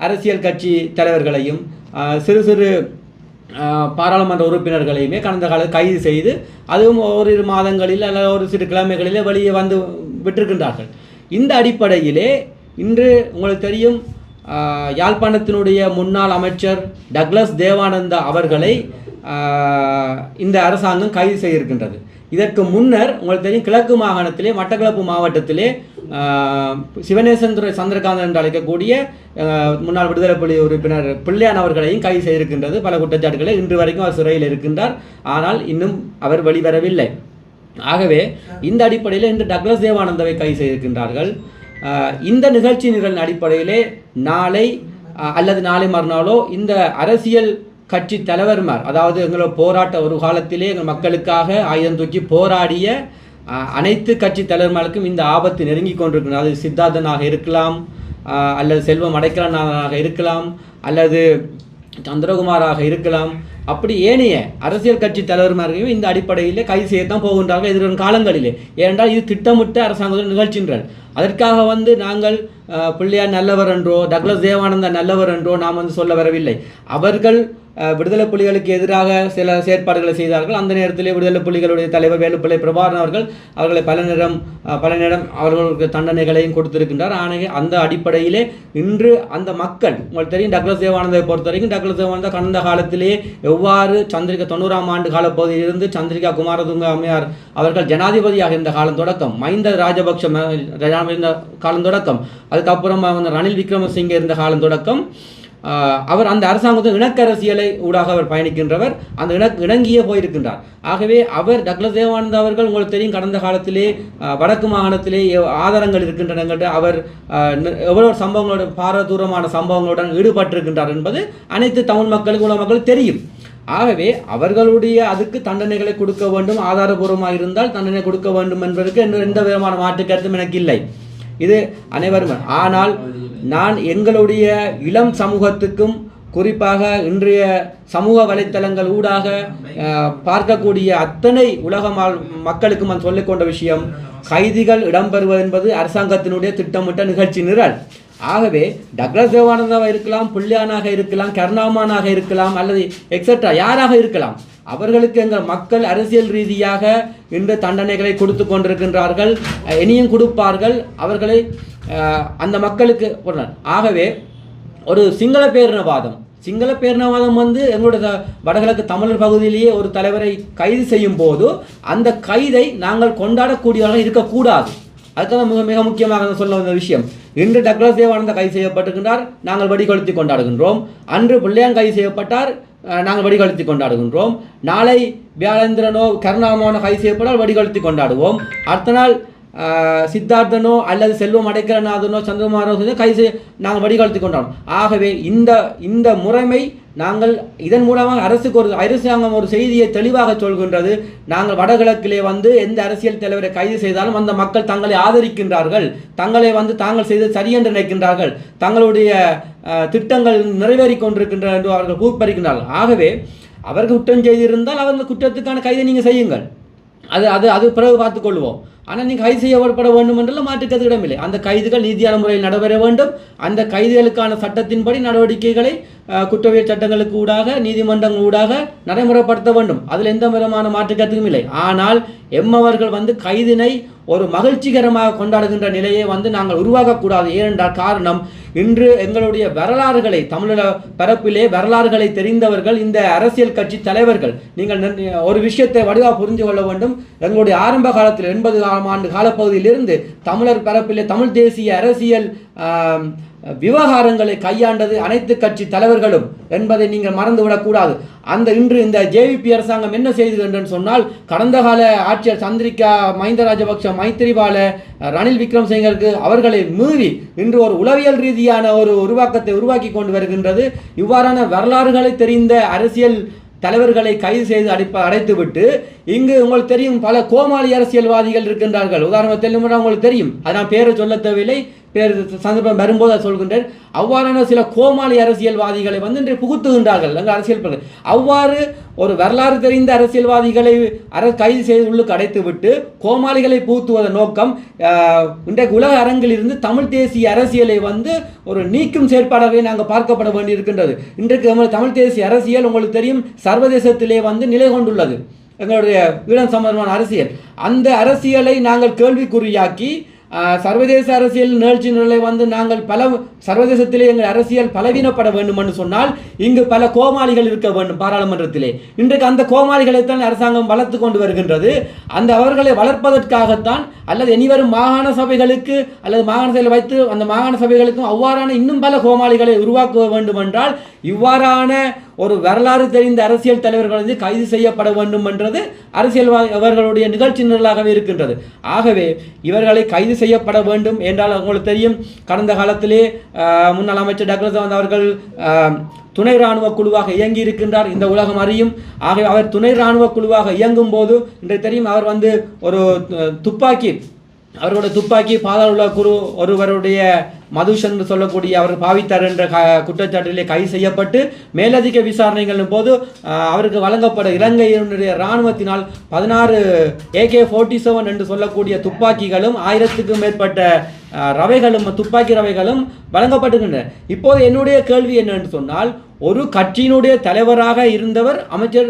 அரசியல் கட்சி தலைவர்களையும் சிறு சிறு பாராளுமன்ற உறுப்பினர்களையுமே கடந்த காலம் கைது செய்து அதுவும் ஓரிரு மாதங்களில் அல்லது ஒரு சிறு கிழமைகளிலே வெளியே விட்டிருக்கின்றார்கள். இந்த அடிப்படையிலே இன்று உங்களுக்கு தெரியும், யாழ்ப்பாணத்தினுடைய முன்னாள் அமைச்சர் டக்ளஸ் தேவானந்தா அவர்களை இந்த அரசாங்கம் கைது செய்திருக்கின்றது. இதற்கு முன்னர் உங்களுக்கு தெரியும், கிழக்கு மாகாணத்திலே மட்டக்களப்பு மாவட்டத்திலே சிவநேசன் துறை சந்திரகாந்தன் என்று அழைக்கக்கூடிய முன்னாள் விடுதலை புலி உறுப்பினர் பிள்ளையான் அவர்களையும் கைது செய்திருக்கின்றது. பல குற்றச்சாட்டுகளை இன்று வரைக்கும் அவர் சிறையில் இருக்கின்றார். ஆனால் இன்னும் அவர் வெளிவரவில்லை. ஆகவே இந்த அடிப்படையில் இன்று டக்ளஸ் தேவானந்தாவை கைது செய்திருக்கின்றார்கள். இந்த நிகழ்ச்சி நிரலின் அடிப்படையிலே நாளை அல்லது நாளை மறுநாளோ இந்த அரசியல் கட்சி தலைவர்மார், அதாவது எங்களோட போராட்ட ஒரு காலத்திலே எங்கள் மக்களுக்காக ஆயுதம் தூக்கி போராடிய அனைத்து கட்சி தலைவர்களுக்கும் இந்த ஆபத்து நெருங்கி கொண்டிருக்கிறது. அது சித்தார்த்தனாக இருக்கலாம், அல்லது செல்வம் அடைக்கலனாக இருக்கலாம், அல்லது சந்திரகுமாராக இருக்கலாம். அப்படி ஏனைய அரசியல் கட்சி தலைவர்களையும் இந்த அடிப்படையிலே கைது செய்யத்தான் போகின்றார்கள் எதிர்வரும் காலங்களிலே. ஏனென்றால் இது திட்டமிட்ட அரசாங்கத்தின் நிகழ்ச்சின்றால் அதற்காக நாங்கள் பிள்ளையார் நல்லவர் என்றோ டக்ளஸ் தேவானந்தா நல்லவர் என்றோ நாம் சொல்ல வரவில்லை. அவர்கள் விடுதலை புலிகளுக்கு எதிராக சில செயற்பாடுகளை செய்தார்கள். அந்த நேரத்திலே விடுதலை புலிகளுடைய தலைவர் வேலுப்பிள்ளை பிரபாகரன் அவர்களை பல நேரம் அவர்களுக்கு தண்டனைகளையும் கொடுத்திருக்கின்றார். ஆனால் அந்த அடிப்படையிலே இன்று அந்த மக்கள், உங்களுக்கு தெரியும், டக்ளஸ் தேவானந்தாவை பொறுத்த வரைக்கும் டக்ளஸ் தேவானந்தா கடந்த காலத்திலே எவ்வாறு சந்திரிகா 90ஆம் ஆண்டு காலப்பகுதியில் இருந்து சந்திரிகா குமாரதுங்க அம்மையார் அவர்கள் ஜனாதிபதியாக இருந்த காலம் தொடக்கம், மஹிந்த ராஜபக்ஷ இருந்த காலம் தொடக்கம், அதுக்கப்புறம் ரணில் விக்ரமசிங்கே இருந்த காலம் தொடக்கம் அவர் அந்த அரசாங்கத்தின் இணக்கரசியலை ஊடாக அவர் பயணிக்கின்றவர், அந்த இணங்கியே போயிருக்கின்றார். ஆகவே அவர் டக்ளஸ் தேவானந்தா அவர்கள் உங்களுக்கு தெரியும், கடந்த காலத்திலே வடக்கு மாகாணத்திலே ஆதாரங்கள் இருக்கின்றன, அவர் எவ்வளோ சம்பவங்களோட பாரதூரமான சம்பவங்களுடன் ஈடுபட்டிருக்கின்றார் என்பது அனைத்து தமிழ் மக்களுக்கு உலக மக்களுக்கு தெரியும். ஆகவே அவர்களுடைய அதுக்கு தண்டனைகளை கொடுக்க வேண்டும், ஆதாரபூர்வமாக இருந்தால் தண்டனை கொடுக்க வேண்டும் என்பதற்கு எந்த விதமான மாற்று கருத்தும் எனக்கு இல்லை. இது அனைவரும். ஆனால் நான் எங்களுடைய இளம் சமூகத்துக்கும் குறிப்பாக இன்றைய சமூக வலைத்தளங்கள் ஊடாக பார்க்கக்கூடிய அத்தனை உலக மக்களுக்கும் நான் சொல்லிக்கொண்ட விஷயம், கைதிகள் இடம்பெறுவது என்பது அரசாங்கத்தினுடைய திட்டமிட்ட நிகழ்ச்சி நிரல். ஆகவே டக்ளஸ் தேவானந்தாவாக இருக்கலாம், பிள்ளையானாக இருக்கலாம், கருணாமானாக இருக்கலாம், அல்லது எக்ஸெட்ரா யாராக இருக்கலாம், அவர்களுக்கு எங்கள் மக்கள் அரசியல் ரீதியாக இன்று தண்டனைகளை கொடுத்து கொண்டிருக்கின்றார்கள், இனியும் கொடுப்பார்கள். அவர்களை அந்த மக்களுக்கு ஆகவே ஒரு சிங்கள பேரினவாதம் எங்களுடைய வடகிழக்கு தமிழர் பகுதியிலேயே ஒரு தலைவரை கைது செய்யும் போது அந்த கைதை நாங்கள் கொண்டாடக்கூடியவர்கள் இருக்கக்கூடாது. அதுதான் மிக மிக முக்கியமாக சொல்ல வந்த விஷயம். இன்று டக்ளஸ் தேவானந்தா கைது செய்யப்பட்டிருக்கின்றார், நாங்கள் வெடிகொளுத்தி கொண்டாடுகின்றோம். அன்று பிள்ளையான் கைது செய்யப்பட்டார், நாங்கள் வெடிகொளுத்தி கொண்டாடுகின்றோம். நாளை வியாழேந்திரனோ கருணாமானோ கைது செய்யப்பட்டால் வெடிகொளுத்தி கொண்டாடுவோம். அடுத்த நாள் சித்தார்த்தனோ அல்லது செல்வம் அடைக்கலநாதனோ சந்திரகுமாரோ கைது நாங்கள் வடிகொளுத்தி கொண்டாடும். ஆகவே இந்த முறைமை நாங்கள் இதன் மூலமாக அரசாங்கம் ஒரு செய்தியை தெளிவாக சொல்கின்றது. நாங்கள் வடகிழக்கிலே எந்த அரசியல் தலைவரை கைது செய்தாலும் அந்த மக்கள் தங்களை ஆதரிக்கின்றார்கள், தங்களை தாங்கள் செய்தது சரியென்று நினைக்கின்றார்கள், தங்களுடைய திட்டங்கள் நிறைவேறி கொண்டிருக்கின்றன என்று அவர்கள் கூப்பறிக்கின்றார்கள். ஆகவே அவர்கள் குற்றம் செய்திருந்தால் அவர்கள் குற்றத்துக்கான கைதை நீங்கள் செய்யுங்கள், அது பிறகு பார்த்துக்கொள்வோம். ஆனால் நீங்கள் கைது செய்யப்பட வேண்டும் என்றெல்லாம் மாற்றுக்கிறது இடமில்லை. அந்த கைதுகள் நீதியான முறையில் நடைபெற வேண்டும். அந்த கைதுகளுக்கான சட்டத்தின்படி நடவடிக்கைகளை குற்றவியல் சட்டங்களுக்கு ஊடாக நீதிமன்றங்கள் ஊடாக நடைமுறைப்படுத்த வேண்டும். அதில் எந்த விதமான மாற்றுக்கருத்துக்கும் இல்லை. ஆனால் எம்மவர்கள் கைதினை ஒரு மகிழ்ச்சிகரமாக கொண்டாடுகின்ற நிலையை நாங்கள் உருவாக்கக்கூடாது. ஏனென்றால் காரணம், இன்று எங்களுடைய வரலாறுகளை தமிழக பரப்பிலே வரலாறுகளை தெரிந்தவர்கள் இந்த அரசியல் கட்சி தலைவர்கள். நீங்கள் ஒரு விஷயத்தை வடிவாக புரிந்து கொள்ள வேண்டும். எங்களுடைய ஆரம்ப காலத்தில் 80ஆம் ஆண்டு காலப்பகுதியிலிருந்து தமிழர் பரப்பிலே தமிழ் தேசிய அரசியல் விவகாரங்களை கையாண்டது அனைத்து கட்சி தலைவர்களும் என்பதை நீங்கள் மறந்துவிடக்கூடாது. இன்று இந்த ஜேவிபி அரசாங்கம் என்ன செய்தது என்று சொன்னால், கடந்த கால ஆட்சியர் சந்திரிகா மஹிந்த ராஜபக்ஷ மைத்திரிபால ரணில் விக்ரமசிங்கருக்கு அவர்களை மீறி இன்று ஒரு உளவியல் ரீதியான ஒரு உருவாக்கத்தை உருவாக்கி கொண்டு வருகின்றது. இவ்வாறான வரலாறுகளை தெரிந்த அரசியல் தலைவர்களை கைது செய்து அடைத்துவிட்டு இங்கு உங்களுக்கு தெரியும் பல கோமாளி அரசியல்வாதிகள் இருக்கின்றார்கள். உதாரணத்தில் உங்களுக்கு தெரியும், அது நான் பேரை சொல்ல தேவையில்லை, பேர் சந்தர்ப்பம் வரும்போது அதை சொல்கின்றேன். அவ்வாறான சில கோமாளி அரசியல்வாதிகளை வந்து இன்று புகுத்துகின்றார்கள் எங்கள் அரசியல். அவ்வாறு ஒரு வரலாறு தெரிந்த அரசியல்வாதிகளை கைது செய்து உள்ளுக்கு அடைத்துவிட்டு கோமாளிகளை புகுத்துவதன் நோக்கம் இன்றைக்கு உலக அரங்கில் இருந்து தமிழ் தேசிய அரசியலை வந்து ஒரு நீக்கும் செயற்பாடாகவே நாங்கள் பார்க்கப்பட வேண்டியிருக்கின்றது. இன்றைக்கு தமிழ் தேசிய அரசியல் உங்களுக்கு தெரியும் சர்வதேசத்திலே வந்து நிலை கொண்டுள்ளது. எங்களுடைய ஈழம் சம்பந்தமான அரசியல், அந்த அரசியலை நாங்கள் கேள்விக்குறியாக்கி சர்வதேச அரசியல் நிகழ்ச்சி நிலை வந்து நாங்கள் பல சர்வதேசத்திலே எங்கள் அரசியல் பலவீனப்பட வேண்டும் என்று சொன்னால் இங்கு பல கோமாளிகள் இருக்க வேண்டும் பாராளுமன்றத்திலே. இன்றைக்கு அந்த கோமாளிகளைத்தான் அரசாங்கம் வளர்த்து கொண்டு வருகின்றது. அந்த அவர்களை வளர்ப்பதற்காகத்தான் அல்லது இனிவரும் மாகாண சபைகளுக்கு அல்லது மாகாண சபையில் வைத்து அந்த மாகாண சபைகளுக்கும் அவ்வாறான இன்னும் பல கோமாளிகளை உருவாக்க வேண்டும் என்றால் இவ்வாறான ஒரு வரலாறு தெரிந்த அரசியல் தலைவர்கள் வந்து கைது செய்யப்பட வேண்டும் என்றது அரசியல்வாதி அவர்களுடைய நிகழ்ச்சி நிரலாகவே இருக்கின்றது. ஆகவே இவர்களை கைது செய்யப்பட வேண்டும் என்றால் உங்களுக்கு தெரியும், கடந்த காலத்திலே முன்னாள் அமைச்சர் டாக்டர் அவர்கள் துணை இராணுவ குழுவாக இயங்கி இருக்கின்றார், இந்த உலகம் அறியும். ஆகவே அவர் துணை இராணுவ குழுவாக இயங்கும் போது இன்றைக்கு தெரியும் அவர் வந்து ஒரு அவர்களுடைய துப்பாக்கி பாதாள உள்ள குரு ஒருவருடைய மதுஷன் என்று சொல்லக்கூடிய அவர் பாவித்தார் என்ற குற்றச்சாட்டிலே கைது செய்யப்பட்டு மேலதிக விசாரணைகள் போது அவருக்கு வழங்கப்பட இலங்கையினுடைய இராணுவத்தினால் 16 AK-47 என்று சொல்லக்கூடிய துப்பாக்கிகளும் 1000க்கும் மேற்பட்ட ரவைகளும் துப்பாக்கி ரவைகளும் வழங்கப்பட்டுகின்றன. இப்போது என்னுடைய கேள்வி என்னென்று சொன்னால், ஒரு கட்சியினுடைய தலைவராக இருந்தவர் அமைச்சர்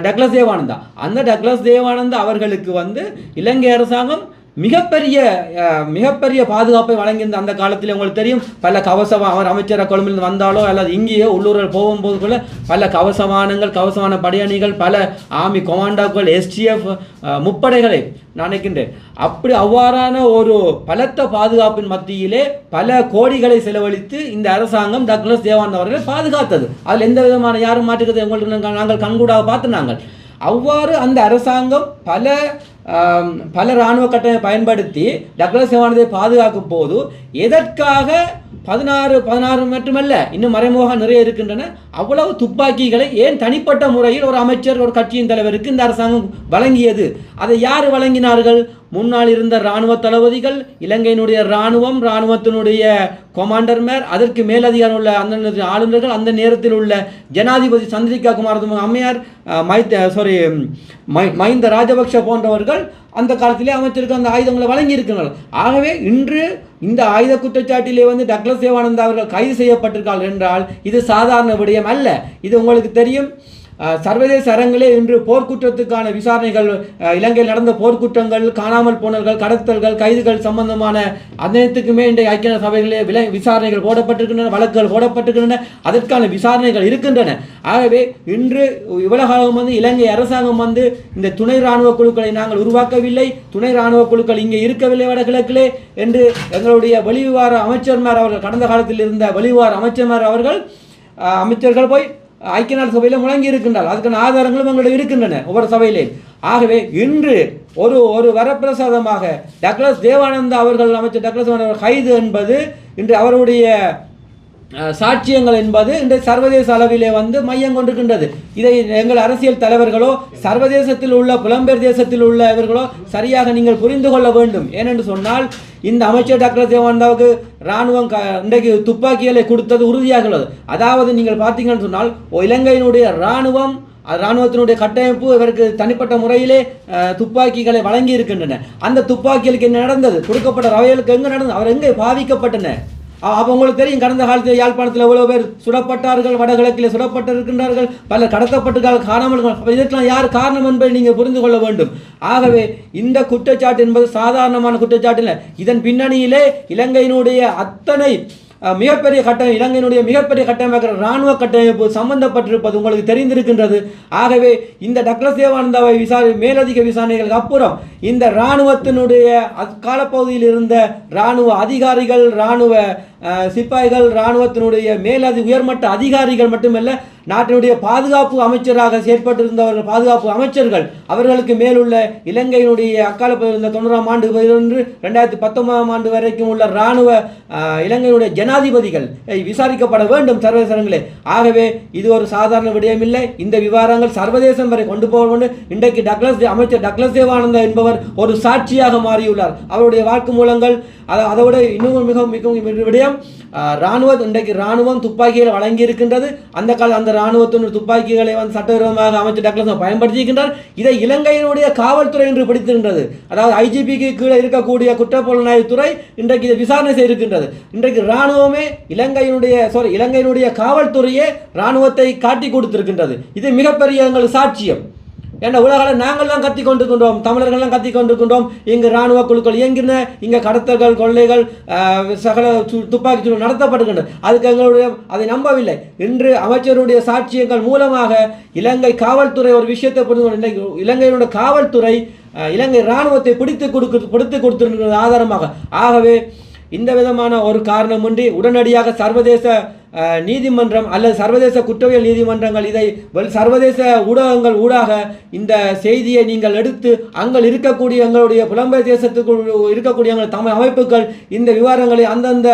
டக்ளஸ் தேவானந்தா. அந்த டக்ளஸ் தேவானந்தா அவர்களுக்கு வந்து இலங்கை அரசாங்கம் மிகப்பெரிய பாதுகாப்பை வழங்கியிருந்த அந்த காலத்தில் உங்களுக்கு தெரியும், பல அவர் அமைச்சராக கொழும்பிலிருந்து வந்தாலோ அல்லது இங்கேயோ உள்ளூரில் போகும்போது கூட பல கவசமான படையணிகள், பல ஆர்மி கொமாண்டோக்கள், STF முப்படைகளை நான் நினைக்கின்றேன். அவ்வாறான ஒரு பலத்த பாதுகாப்பின் மத்தியிலே பல கோடிகளை செலவழித்து இந்த அரசாங்கம் டக்ளஸ் தேவானந்தா அவர்களை பாதுகாத்தது. அதில் எந்த விதமான யாரும் மாற்றுக்கிறது உங்களுக்கு நாங்கள் கண்கூடாக பார்த்து நாங்கள் அவ்வாறு அந்த அரசாங்கம் பல இராணுவ கட்டமைப்பை பயன்படுத்தி டக்ளஸ் தேவானந்தை பாதுகாக்கும் போது எதற்காக 16 மட்டுமல்ல இன்னும் மறைமுக நிறைய இருக்கின்றன அவ்வளவு துப்பாக்கிகளை ஏன் தனிப்பட்ட முறையில் ஒரு அமைச்சர் ஒரு கட்சியின் தலைவருக்கு இந்த அரசாங்கம் வழங்கியது? அதை யார் வழங்கினார்கள்? முன்னால் இருந்த இராணுவ தளபதிகள், இலங்கையினுடைய இராணுவத்தினுடைய கொமாண்டர்மேர், அதற்கு மேலதிகாரம் உள்ள அந்த ஆளுநர்கள், அந்த நேரத்தில் உள்ள ஜனாதிபதி சந்திரிகா குமாரதுங்க அம்மையார், மஹிந்த ராஜபக்ஷ போன்றவர்கள் அந்த காலத்திலே அமைச்சருக்கு அந்த ஆயுதங்களை வழங்கி இருக்கிறார்கள். ஆகவே இன்று இந்த ஆயுத குற்றச்சாட்டிலே வந்து டக்ளஸ் தேவானந்தா அவர்கள் கைது செய்யப்பட்டிருக்கிறார்கள் என்றால் இது சாதாரண விடயம் அல்ல. இது உங்களுக்கு தெரியும், சர்வதேச அரங்கிலே இன்று போர்க்குற்றத்துக்கான விசாரணைகள், இலங்கையில் நடந்த போர்க்குற்றங்கள், காணாமல் போனல்கள், கடத்தல்கள், கைதுகள் சம்பந்தமான அனைத்துக்குமே இன்றைய ஐக்கிய சபைகளிலே விசாரணைகள் போடப்பட்டிருக்கின்றன, வழக்குகள் போடப்பட்டிருக்கின்றன, அதற்கான விசாரணைகள் இருக்கின்றன. ஆகவே இன்று இவ்வளவு வந்து இலங்கை அரசாங்கம் வந்து இந்த துணை இராணுவ குழுக்களை நாங்கள் உருவாக்கவில்லை, துணை இராணுவ குழுக்கள் இங்கே இருக்கவில்லை வடகிழக்கிலே என்று எங்களுடைய வெளிவிவகார அமைச்சர்மார் அவர்கள், கடந்த காலத்தில் இருந்த வெளிவிவகார அமைச்சர்மார் அவர்கள் அமைச்சர்கள் போய் ஐக்கிய நாடு சபையில் முழங்கி இருக்கின்றார். அதுக்கான ஆதாரங்களும் எங்களிடம் இருக்கின்றன ஒவ்வொரு சபையிலே. ஆகவே இன்று ஒரு வரப்பிரசாதமாக டக்ளஸ் தேவானந்தா அவர்கள், அமைச்சர் டக்ளஸ் தேவானந்தா கைது என்பது இன்று அவருடைய சாட்சியங்கள் என்பது இந்த சர்வதேச அளவிலே வந்து மையம் கொண்டிருக்கின்றது. இதை எங்கள் அரசியல் தலைவர்களோ சர்வதேசத்தில் உள்ள புலம்பெயர் தேசத்தில் உள்ள இவர்களோ சரியாக நீங்கள் புரிந்து கொள்ள வேண்டும். ஏனென்று சொன்னால் இந்த அமைச்சர் டக்ளஸ் தேவானந்தாவுக்கு இராணுவம் இன்றைக்கு துப்பாக்கிகளை கொடுத்தது உறுதியாக உள்ளது. அதாவது நீங்கள் பார்த்தீங்கன்னு சொன்னால் இலங்கையினுடைய இராணுவத்தினுடைய கட்டமைப்பு இவருக்கு தனிப்பட்ட முறையிலே துப்பாக்கிகளை வழங்கி இருக்கின்றன. அந்த துப்பாக்கிகளுக்கு என்ன நடந்தது? கொடுக்கப்பட்ட ரவைகளுக்கு எங்கே நடந்தது? அவர் எங்கே பாதிக்கப்பட்டன? அப்போ உங்களுக்கு தெரியும், கடந்த காலத்தில் யாழ்ப்பாணத்தில் எவ்வளோ பேர் சுடப்பட்டார்கள், வடகிழக்கில் சுடப்பட்டிருக்கின்றார்கள், பலர் கடத்தப்பட்டிருக்கார்கள், காணாமல். இதற்கெல்லாம் யார் காரணம் என்பதை நீங்கள் புரிந்து கொள்ள வேண்டும். ஆகவே இந்த குற்றச்சாட்டு என்பது சாதாரணமான குற்றச்சாட்டு இல்லை. இதன் பின்னணியிலே இலங்கையினுடைய அத்தனை மிகப்பெரிய கட்டமைப்பு, இலங்கையினுடைய மிகப்பெரிய கட்டமைப்பு இராணுவ கட்டமைப்பு சம்பந்தப்பட்டிருப்பது உங்களுக்கு தெரிந்திருக்கின்றது. ஆகவே இந்த டக்ளஸ் தேவானந்தாவை மேலதிக விசாரணைகளுக்கு அப்புறம் இந்த இராணுவத்தினுடைய அக்காலப்பகுதியில் இருந்த இராணுவ அதிகாரிகள், இராணுவ சிப்பாய்கள் இராணுவத்தினுடைய உயர்மட்ட அதிகாரிகள் மட்டுமல்ல, நாட்டினுடைய பாதுகாப்பு அமைச்சராக செயற்பட்டிருந்தவர்கள், பாதுகாப்பு அமைச்சர்கள், அவர்களுக்கு மேலுள்ள இலங்கையினுடைய அக்கால 90ஆம் ஆண்டு 2019ஆம் ஆண்டு வரைக்கும் உள்ள இராணுவ இலங்கையினுடைய ஜனாதிபதிகள் விசாரிக்கப்பட வேண்டும் சர்வதேசங்களே. ஆகவே இது ஒரு சாதாரண விடயமில்லை. இந்த விவகாரங்கள் சர்வதேசம் வரை கொண்டு போக வேண்டும். இன்றைக்கு அமைச்சர் டக்ளஸ் தேவானந்தா என்பவர் ஒரு சாட்சியாக மாறியுள்ளார். அவருடைய வாக்குமூலங்கள் அதை விட இன்னும் மிகவும் விடயம், இன்றைக்கு இராணுவம் துப்பாக்கிகளை வழங்கி இருக்கின்றது. அந்த இராணுவத்தின் துப்பாக்கிகளை சட்டவிரோதமாக அமைச்சர் டக்ளஸ் பயன்படுத்தியிருக்கின்றார். இதை இலங்கையினுடைய காவல்துறை என்று பிடித்திருக்கின்றது. அதாவது IGPக்கு கீழே இருக்கக்கூடிய குற்றப்புலனாய்வுத்துறை இன்றைக்கு இதை விசாரணை செய்திருக்கின்றது. இன்றைக்கு இராணுவமே இலங்கையினுடைய காவல்துறையே இராணுவத்தை காட்டி கொடுத்திருக்கின்றது. இது மிகப்பெரிய எங்கள் சாட்சியம். ஏன்னா உலகில் நாங்கள் தான் கத்தி கொண்டிருக்கின்றோம், தமிழர்கள்லாம் கத்தி கொண்டிருக்கின்றோம். இங்கு இராணுவ குழுக்கள் இயங்கின, இங்கே கடத்தல்கள், கொள்ளைகள், சகல துப்பாக்கி சூடு நடத்தப்படுகின்றன. அதுக்கு அதை நம்பவில்லை. இன்று அமைச்சருடைய சாட்சியங்கள் மூலமாக இலங்கை காவல்துறை ஒரு விஷயத்தை புரிந்து, இலங்கையினுடைய காவல்துறை இலங்கை இராணுவத்தை பிடித்து கொடுத்திருக்கிறது ஆதாரமாக. ஆகவே இந்த விதமான ஒரு காரணமின்றி உடனடியாக சர்வதேச நீதிமன்றம் அல்லது சர்வதேச குற்றவியல் நீதிமன்றங்கள் இதை சர்வதேச ஊடகங்கள் ஊடாக இந்த செய்தியை நீங்கள் எடுத்து அங்கே இருக்கக்கூடிய எங்களுடைய புலம்பெயர் தேசத்துக்குள் இருக்கக்கூடிய எங்கள் தமிழ் அமைப்புகள் இந்த விவகாரங்களை அந்தந்த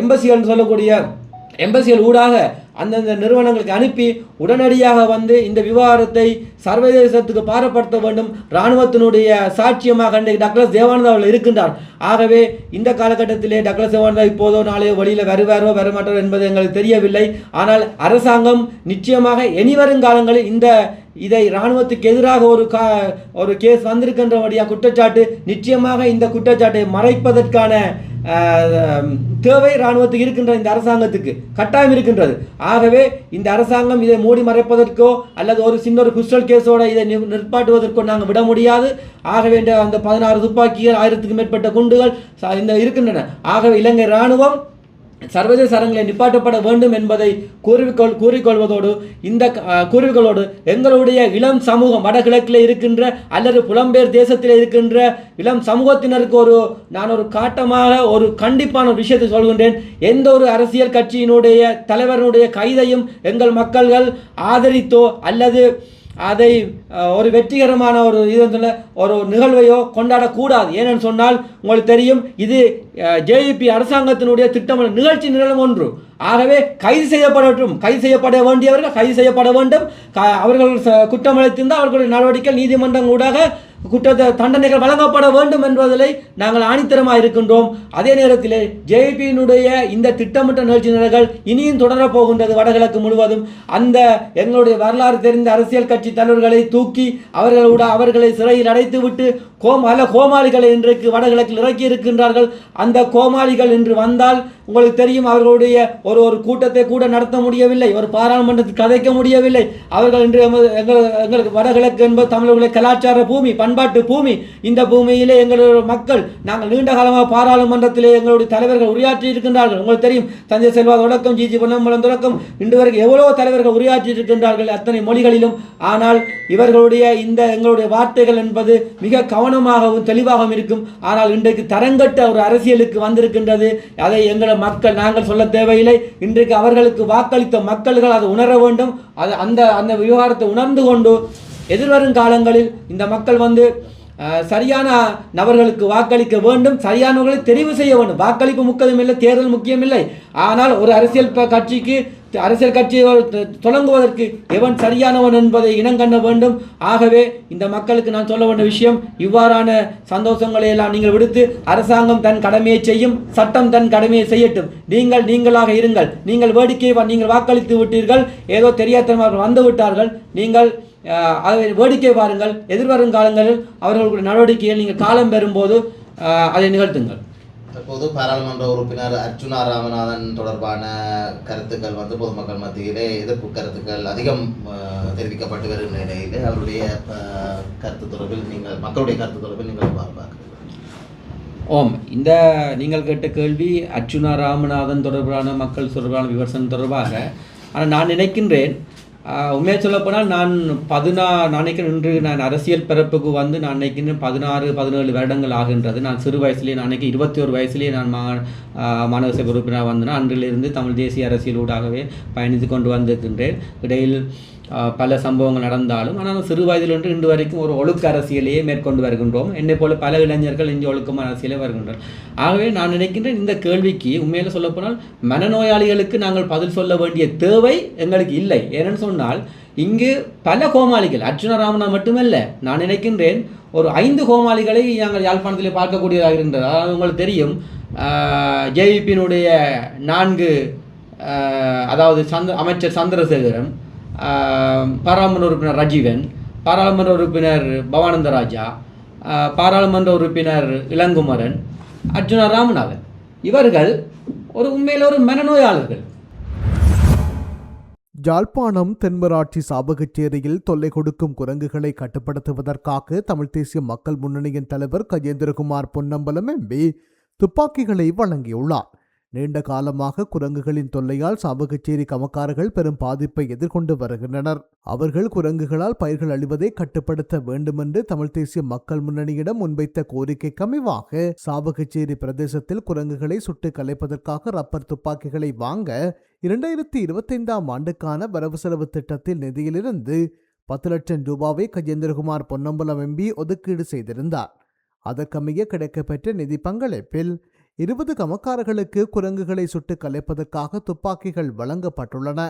எம்பசிகள் சொல்லக்கூடிய எம்பசிகள் ஊடாக அந்தந்த நிறுவனங்களுக்கு அனுப்பி உடனடியாக இந்த விவகாரத்தை சர்வதேசத்துக்கு பாரப்படுத்த வேண்டும். இராணுவத்தினுடைய சாட்சியமாக இன்றைக்கு டக்ளஸ் தேவானந்தா அவர்கள் இருக்கின்றார். ஆகவே இந்த காலகட்டத்திலே டக்ளஸ் தேவானந்தா இப்போதோ நாளையோ வழியில் வருவாரோ வரமாட்டாரோ என்பது எங்களுக்கு தெரியவில்லை. ஆனால் அரசாங்கம் நிச்சயமாக இனிவரும் காலங்களில் இதை இராணுவத்துக்கு எதிராக ஒரு கேஸ் வந்திருக்கின்றபடியா குற்றச்சாட்டு, நிச்சயமாக இந்த குற்றச்சாட்டை மறைப்பதற்கான தேவை இராணுவத்துக்கு இருக்கின்ற இந்த அரசாங்கத்துக்கு கட்டாயம் இருக்கின்றது. ஆகவே இந்த அரசாங்கம் இதை மூடி மறைப்பதற்கோ அல்லது ஒரு சின்ன கிறிஸ்டல் கேஸோட இதை நிற்பாட்டுவதற்கோ நாங்கள் விட முடியாது. ஆகவே அந்த 16 துப்பாக்கிகள் 1000க்கும் மேற்பட்ட குண்டுகள் இருக்கின்றன. ஆகவே இலங்கை இராணுவம் சர்வதேச அரங்கில் நிப்பாட்டப்பட வேண்டும் என்பதை கூறிக்கொள்வதோடு எங்களுடைய இளம் சமூகம் வடகிழக்கில் இருக்கின்ற அல்லது புலம்பெயர் தேசத்தில் இருக்கின்ற இளம் சமூகத்தினருக்கு நான் ஒரு காட்டமாக ஒரு கண்டிப்பான ஒரு விஷயத்தை சொல்கின்றேன். எந்த ஒரு அரசியல் கட்சியினுடைய தலைவருடைய கைதையும் எங்கள் மக்கள்கள் ஆதரித்தோ அல்லது அதை ஒரு வெற்றிகரமான ஒரு நிகழ்வையோ கொண்டாடக்கூடாது. ஏனென்று சொன்னால் உங்களுக்கு தெரியும், இது JVP அரசாங்கத்தினுடைய திட்டமிட்ட நிகழ்ச்சி நிரலும் ஒன்று. ஆகவே கைது செய்யப்பட வேண்டியவர்கள் கைது செய்யப்பட வேண்டும். அவர்கள் குற்றம் இழைத்திருந்தால் அவர்களுடைய நடவடிக்கை நீதிமன்றம் ஊடாக குற்ற தண்டனைகள் வழங்கப்பட வேண்டும் என்பதில் நாங்கள் ஆணித்தரமாக இருக்கின்றோம். அதே நேரத்தில் JVPயினுடைய இந்த திட்டமிட்ட நிகழ்ச்சியினர்கள் இனியும் தொடரப் போகின்றது வடகிழக்கு முழுவதும். எங்களுடைய வரலாறு தெரிந்த அரசியல் கட்சி தலைவர்களை தூக்கி அவர்களை சிறையில் அடைத்துவிட்டு பல கோமாளிகளை இன்றைக்கு வடகிழக்கில் இறக்கி இருக்கின்றார்கள். அந்த கோமாளிகள் இன்று வந்தால் உங்களுக்கு தெரியும், அவர்களுடைய ஒரு கூட்டத்தை கூட நடத்த முடியவில்லை, ஒரு பாராளுமன்றத்தில் கதைக்க முடியவில்லை. அவர்கள் இன்று எங்களுக்கு வடகிழக்கு என்பது தமிழர்களுடைய கலாச்சார பூமி, பண்பாட்டு பூமி. இந்த பூமியிலே எங்களுடைய மக்கள் நாங்கள் நீண்ட காலமாக பாராளுமன்றத்திலே எங்களுடைய தலைவர்கள் உரையாற்றி இருக்கின்றார்கள். உங்களுக்கு தெரியும், தஞ்சை செல்வா தொடக்கம் ஜிஜி பொன்னம்பலம் தொடக்கம் இன்று வரைக்கும் எவ்வளவோ தலைவர்கள் உரையாற்றி இருக்கின்றார்கள் அத்தனை மொழிகளிலும். ஆனால் இவர்களுடைய எங்களுடைய வார்த்தைகள் என்பது மிக கவனமாகவும் தெளிவாகவும் இருக்கும். ஆனால் இன்றைக்கு தரங்கட்ட ஒரு அரசியலுக்கு வந்திருக்கின்றது. அதை எங்களை மக்கள் நாங்கள் சொல்ல தேவையில்லை. இன்றைக்கு அவர்களுக்கு வாக்களித்த மக்கள்கள் அதை உணர வேண்டும். அந்த விவகாரத்தை உணர்ந்து கொண்டு எதிர்வரும் காலங்களில் இந்த மக்கள் சரியான நபர்களுக்கு வாக்களிக்க வேண்டும், சரியானவர்களை தெரிவு செய்ய வேண்டும். வாக்களிப்பு முக்கியமில்லை, தேர்தல் முக்கியமில்லை. ஆனால் ஒரு அரசியல் கட்சியை தொடங்குவதற்கு எவன் சரியானவன் என்பதை இனங்கண்ண வேண்டும். ஆகவே இந்த மக்களுக்கு நான் சொல்ல வேண்டிய விஷயம், இவ்வாறான சந்தோஷங்களை எல்லாம் நீங்கள் விடுத்து அரசாங்கம் தன் கடமையை செய்யும், சட்டம் தன் கடமையை செய்யட்டும். நீங்களாக இருங்கள். நீங்கள் நீங்கள் வாக்களித்து விட்டீர்கள், ஏதோ தெரியாதவர்கள் வந்து விட்டார்கள், நீங்கள் அதை வேடிக்கை பாருங்கள். எதிர்வரும் காலங்களில் அவர்களுடைய நடவடிக்கைகள் நீங்கள் காலம் பெறும்போது அதை நிகழ்த்துங்கள். தற்போது பாராளுமன்ற உறுப்பினர் அர்ச்சுனா ராமநாதன் தொடர்பான கருத்துக்கள் பொதுமக்கள் மத்தியிலே எதிர்ப்பு கருத்துக்கள் அதிகம் தெரிவிக்கப்பட்டு வருகின்ற நிலையில் அவருடைய கருத்து தொடர்பில் மக்களுடைய கருத்து தொடர்பில் நீங்கள் பார்க்கிறீர்கள்? ஓம், இந்த நீங்கள் கேட்ட கேள்வி அர்ச்சுனா ராமநாதன் தொடர்பான மக்கள் தொடர்பான விமர்சனம் தொடர்பாக. ஆனால் நான் நினைக்கின்றேன், உண்மையை சொல்லப்போனால் நான் நினைக்கிறேன் இன்று நான் அரசியல் பிறப்புக்கு வந்து நான் நினைக்கிறேன் 16-17 வருடங்கள் ஆகின்றது. நான் சிறு வயசுலேயே நான் நினைக்கிறேன் 21 வயசுலேயே நான் மாணவ சபை உறுப்பினராக வந்தேன். அன்றிலிருந்து தமிழ் தேசிய அரசியலூடாகவே பயணித்து கொண்டு வந்திருக்கின்றேன். இடையில் பல சம்பவங்கள் நடந்தாலும் ஆனால் சிறு வயதிலிருந்து இன்று வரைக்கும் ஒரு ஒழுக்க அரசியலையே மேற்கொண்டு வருகின்றோம். என்னை போல பல இளைஞர்கள் இங்கே ஒழுக்கமான அரசியலே வருகின்றனர். ஆகவே நான் நினைக்கின்றேன் இந்த கேள்விக்கு உண்மையில் சொல்லப்போனால் மனநோயாளிகளுக்கு நாங்கள் பதில் சொல்ல வேண்டிய தேவை எங்களுக்கு இல்லை. ஏனென்னு சொன்னால் இங்கு பல கோமாளிகள் அர்ச்சுனா ராமனா மட்டுமல்ல, நான் நினைக்கின்றேன் ஒரு 5 கோமாளிகளை நாங்கள் யாழ்ப்பாணத்தில் பார்க்கக்கூடியதாக இருக்கின்றது. அதாவது உங்களுக்கு தெரியும் ஜேவிபியினுடைய 4 அதாவது அமைச்சர் சந்திரசேகரன், பாராளுமன்ற உறுப்பினர் ரஜீவன், பாராளுமன்ற உறுப்பினர் பவானந்த ராஜா, பாராளுமன்ற உறுப்பினர் இளங்குமரன், அர்ச்சுனா ராமநாதன், இவர்கள் உண்மையில் ஒரு மனநோயாளர்கள். யாழ்ப்பாணம் தென்மராட்சி சாபகச்சேரியில் தொல்லை கொடுக்கும் குரங்குகளை கட்டுப்படுத்துவதற்காக தமிழ் தேசிய மக்கள் முன்னணியின் தலைவர் கஜேந்திரகுமார் பொன்னம்பலம் எம்பி துப்பாக்கிகளை வழங்கியுள்ளார். நீண்ட காலமாக குரங்குகளின் தொல்லையால் சாபகச்சேரி கமக்காரர்கள் பெரும் பாதிப்பை எதிர்கொண்டு வருகின்றனர். அவர்கள் குரங்குகளால் பயிர்கள் அழிவதை கட்டுப்படுத்த வேண்டுமென்று தமிழ் தேசிய மக்கள் முன்னணியிடம் முன்வைத்த கோரிக்கைக்கு அமைவாக சாபகச்சேரி பிரதேசத்தில் குரங்குகளை சுட்டு கலைப்பதற்காக ரப்பர் துப்பாக்கிகளை வாங்க 2025ஆம் ஆண்டுக்கான வரவு செலவு திட்டத்தில் நிதியிலிருந்து 10 லட்சம் ரூபாவை கஜேந்திரகுமார் பொன்னம்பலம் எம்பி ஒதுக்கீடு செய்திருந்தார். அதற்கமைய கிடைக்கப்பெற்ற நிதி பங்களிப்பில் 20 கமக்காரர்களுக்கு குரங்குகளை சுட்டு கலைப்பதற்காக துப்பாக்கிகள் வழங்கப்பட்டுள்ளன.